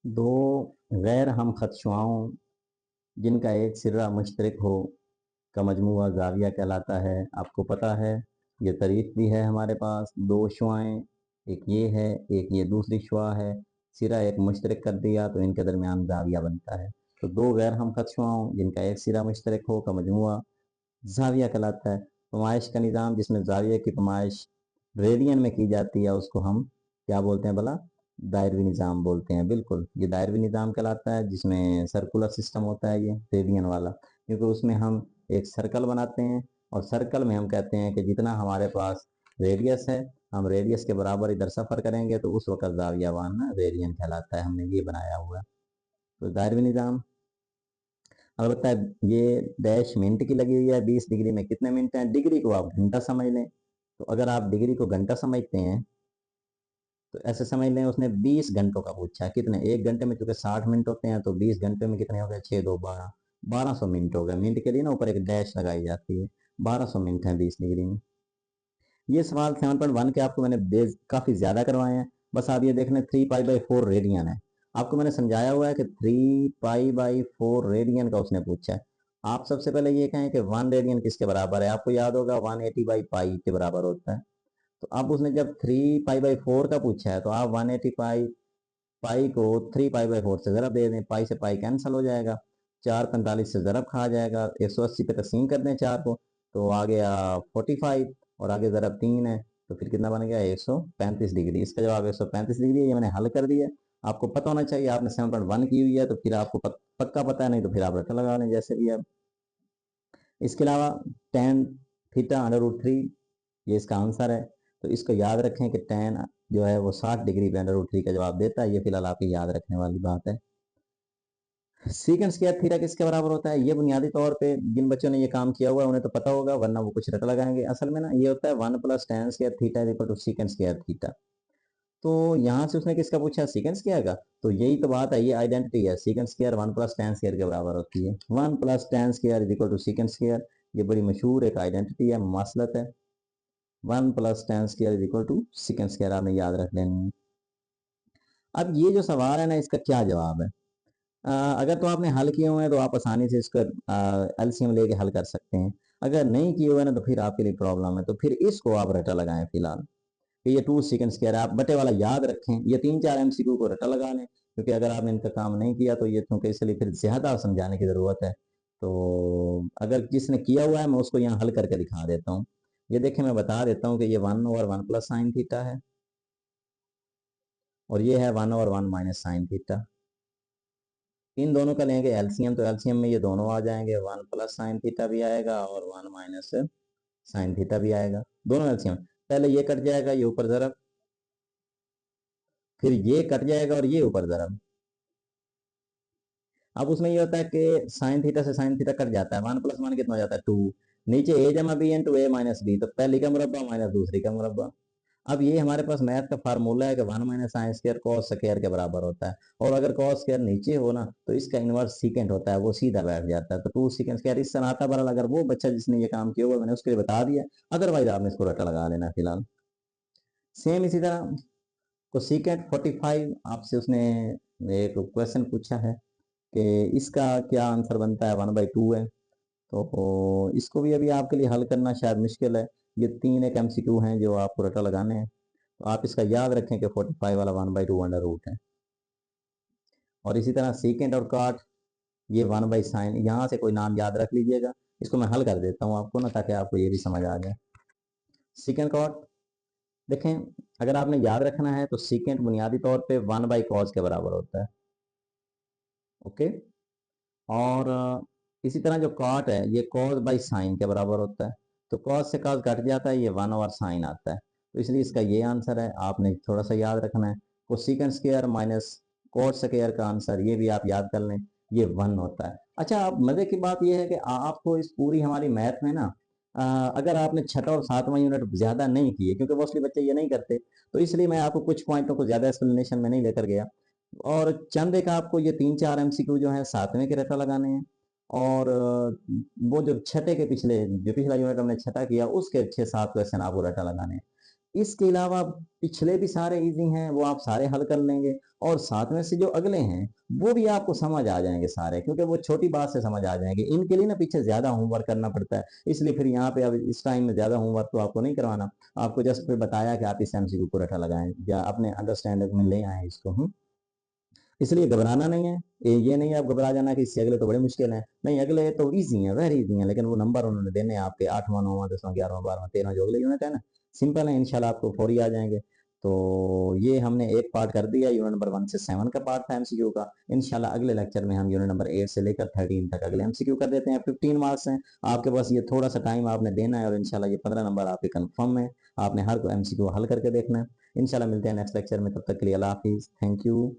दो गैर हम खदशुआओं जिनका एक सिरा मुश्तरक हो का मजमूआ जाविया कहलाता है। आपको पता है, ये तारीफ भी है हमारे पास। दो शुआएं, एक ये है, एक ये दूसरी शुआ है, सिरा एक मुश्तरक कर दिया तो इनके दरमियान जाविया बनता है। तो दो गैर हम खदशुआओं जिनका एक सिरा मुश्तरक हो का मजमूआ जाविया कहलाता है। पैमाइश का निज़ाम जिसमें जाविया की पैमाइश रेडियन में की जाती है उसको हम क्या बोलते हैं भला? दायरवी निज़ाम बोलते हैं। बिल्कुल, ये दायरवी निज़ाम कहलाता है, जिसमें सर्कुलर सिस्टम होता है ये रेडियन वाला, क्योंकि उसमें हम एक सर्कल बनाते हैं और सर्कल में हम कहते हैं कि जितना हमारे पास रेडियस है, हम रेडियस के बराबर इधर सफ़र करेंगे तो उस वक्त जाविया वन रेडियन कहलाता है। हमने ये बनाया हुआ है। तो दायरवी निज़ाम अलबत्ता ये डैश मिनट की लगी हुई है। 20 डिग्री में कितने मिनट हैं? डिग्री को आप घंटा समझ लें। तो अगर आप डिग्री को घंटा समझते हैं तो ऐसे समझ लें उसने 20 घंटों का पूछा है। कितने? एक घंटे में चूंकि 60 मिनट होते हैं तो 20 घंटे में कितने हो गए? 6 2 12, 1200 मिनट हो गए। मिनट के लिए ना ऊपर एक डैश लगाई जाती है। 1200 मिनट है 20 डिग्री में। ये सवाल 7.1 के आपको मैंने बेस काफी ज्यादा करवाए हैं। बस आप ये देख लें 3π/4 रेडियन है। आपको मैंने समझाया हुआ है कि 3π/4 रेडियन का उसने पूछा है। आप सबसे पहले ये कहें कि 1 रेडियन किसके बराबर है? आपको याद होगा 180/पाई के बराबर होता है। तो अब उसने जब 3π/4 का पूछा है तो आप 180 पाई को 3π/4 से ज़रब दे दें, पाई से पाई कैंसिल हो जाएगा, 445 से ज़रब खा जाएगा, 180 पे तकसीम कर दें 4 को तो आ गया 45, और आगे ज़रब 3 है तो फिर कितना बन गया? 135 डिग्री। इसका जवाब 135 डिग्री है। ये मैंने हल कर दिया। आपको पता होना चाहिए, आपने 7.1 की हुई है तो फिर आपको पक्का पता है, नहीं तो फिर आप रटा लगा लें जैसे भी है। इसके अलावा tan θ√3 ये इसका आंसर है। तो इसको याद रखें कि tan जो है वो 60 डिग्री पे √3 का जवाब देता है। ये फिलहाल आपकी याद रखने वाली बात है। सीकेंड स्क्वायर थीटा किसके बराबर होता है? ये बुनियादी तौर पे जिन बच्चों ने ये काम किया हुआ है उन्हें तो पता होगा, वरना वो कुछ रट लगाएंगे। असल में ना ये होता है 1 + tan square theta equal to secant square theta. तो यहाँ से उसने किसका पूछा? सीकेंड स्क्वायर का। तो यही तो बात है, ये आइडेंटिटी है। सीकेंड स्क्वायर 1 + tan स्क्वायर के बराबर होती है। 1 + tan square equal to secant square. ये बड़ी मशहूर एक आइडेंटिटी है, मसलत है। 1 + tan square equal to secant square आपने याद रख लेनी है। अब ये जो सवाल है ना, इसका क्या जवाब है? अगर तो आपने हल किए हुए हैं तो आप आसानी से इसका एलसीएम लेके हल कर सकते हैं। अगर नहीं किए हुए ना तो फिर आपके लिए प्रॉब्लम है। तो फिर इसको आप रटा लगाएं फिलहाल कि ये 2 सेकंड स्क्वायर है। आप बटे वाला याद रखें। ये 3-4 एमसीक्यू को रटा लगा लें, क्योंकि अगर आपने इनका काम नहीं किया तो ये क्योंकि इसलिए फिर ज्यादा समझाने की जरूरत है। तो अगर जिसने किया हुआ है मैं उसको यहाँ हल करके दिखा देता हूँ। ये देखें, मैं बता देता हूँ कि ये 1/1 + sin थीटा है, और ये है 1/1 - sin थीटा। इन दोनों का लेंगे एलसीएम, तो एलसीएम में ये दोनों आ जाएंगे। 1 + sin थीटा भी आएगा और 1 - sin थीटा भी आएगा। दोनों एलसीएम, पहले ये कट जाएगा, ये ऊपर ज़रब, फिर ये कट जाएगा और ये ऊपर ज़रब। अब उसमें ये होता है कि साइन थीटा से साइन थीटा कट जाता है, 1 + 1 कितना हो जाता है 2, नीचे a जमा b into a minus b, तो पहली का मुरब्बा माइनस दूसरी का मुरब्बा। अब ये हमारे पास मैथ का फार्मूला है कि 1 minus sine square cos square के बराबर होता है, और अगर कॉस स्क्वायर नीचे हो ना तो इसका इनवर्स सीकेंट होता है, वो सीधा बैठ जाता है। तो 2 सीकेंट स्क्वायर इस तरह आता है। बहरहाल अगर वो बच्चा जिसने ये काम किया हुआ मैंने उसके लिए बता दिया, अदरवाइज आपने इसको रटा लगा लेना फिलहाल। सेम इसी तरह कोसेकेंट 45 आपसे उसने एक क्वेश्चन पूछा है कि इसका क्या आंसर बनता है, 1/2 है। तो इसको भी अभी आपके लिए हल करना शायद मुश्किल है। ये 3 एक MCQ हैं जो आपको रटा लगाने हैं। तो आप इसका याद रखें कि 45 वाला 1/2 अंडर रूट है। और इसी तरह सीकेंट और काट, ये 1/sin, यहाँ से कोई नाम याद रख लीजिएगा। इसको मैं हल कर देता हूँ आपको ना, ताकि आपको ये भी समझ आ जाए। सीकेंट कॉट देखें, अगर आपने याद रखना है तो सीकेंट बुनियादी तौर पे 1/cos के बराबर होता है। ओके। और इसी तरह जो कॉट है ये cos/sin के बराबर होता है। तो cos से cos घट जाता है, ये 1/sin आता है। तो इसलिए इसका ये आंसर है, आपने थोड़ा सा याद रखना है। Cosecant square minus cot square का आंसर ये भी आप याद कर लें, ये 1 होता है। अच्छा, आप मजे की बात ये है कि आपको इस पूरी हमारी मैथ में ना अगर आपने छठा और सातवां यूनिट ज्यादा नहीं किए, क्योंकि मोस्टली बच्चे ये नहीं करते, तो इसलिए मैं आपको कुछ पॉइंटों को ज्यादा एक्सप्लेनेशन में नहीं लेकर गया। और चंद एक आपको ये 3-4 MCQ जो है सातवें के रटा लगाने हैं। और वो जो छठे के जो पिछला यूनिट हमने छठा किया उसके 6-7 क्वेश्चन आपको रटा लगाने हैं। इसके अलावा पिछले भी सारे इजी हैं, वो आप सारे हल कर लेंगे। और सातवें से जो अगले हैं वो भी आपको समझ आ जाएंगे सारे, क्योंकि वो छोटी बात से समझ आ जाएंगे। इनके लिए ना पीछे ज्यादा होमवर्क करना पड़ता है, इसलिए फिर यहाँ पे अब इस टाइम में ज्यादा होमवर्क तो आपको नहीं करवाना। आपको जस्ट फिर बताया कि आप इस MCQ को रटा लगाएं या अपने अंडरस्टैंडिंग में ले आए इसको। इसलिए घबराना नहीं है। ये नहीं आप घबरा जाना कि इससे अगले तो बड़े मुश्किल हैं, नहीं, अगले तो इजी हैं, वेरी इजी हैं, लेकिन वो नंबर उन्होंने देने हैं आपके 8वां 9वां 10वां 11वां 12वां 13वां जो अगले यूनिट है ना, सिंपल है, इंशाल्लाह आपको फौरी आ जाएंगे। तो ये हमने एक पार्ट कर दिया, यूनिट नंबर 1 से 7 का पार्ट था MCQ का। इंशाल्लाह अगले लेक्चर में हम यूनिट नंबर 8 से लेकर 13 तक अगले MCQ कर देते हैं। 15 मार्क्स हैं आपके पास, ये थोड़ा सा टाइम आपने देना है और इंशाल्लाह ये 15 नंबर आपके कन्फर्म है। आपने हर MCQ हल करके देखना है। इंशाल्लाह मिलते हैं नेक्स्ट लेक्चर में, तब तक के लिए अल्लाह हाफिज, थैंक यू।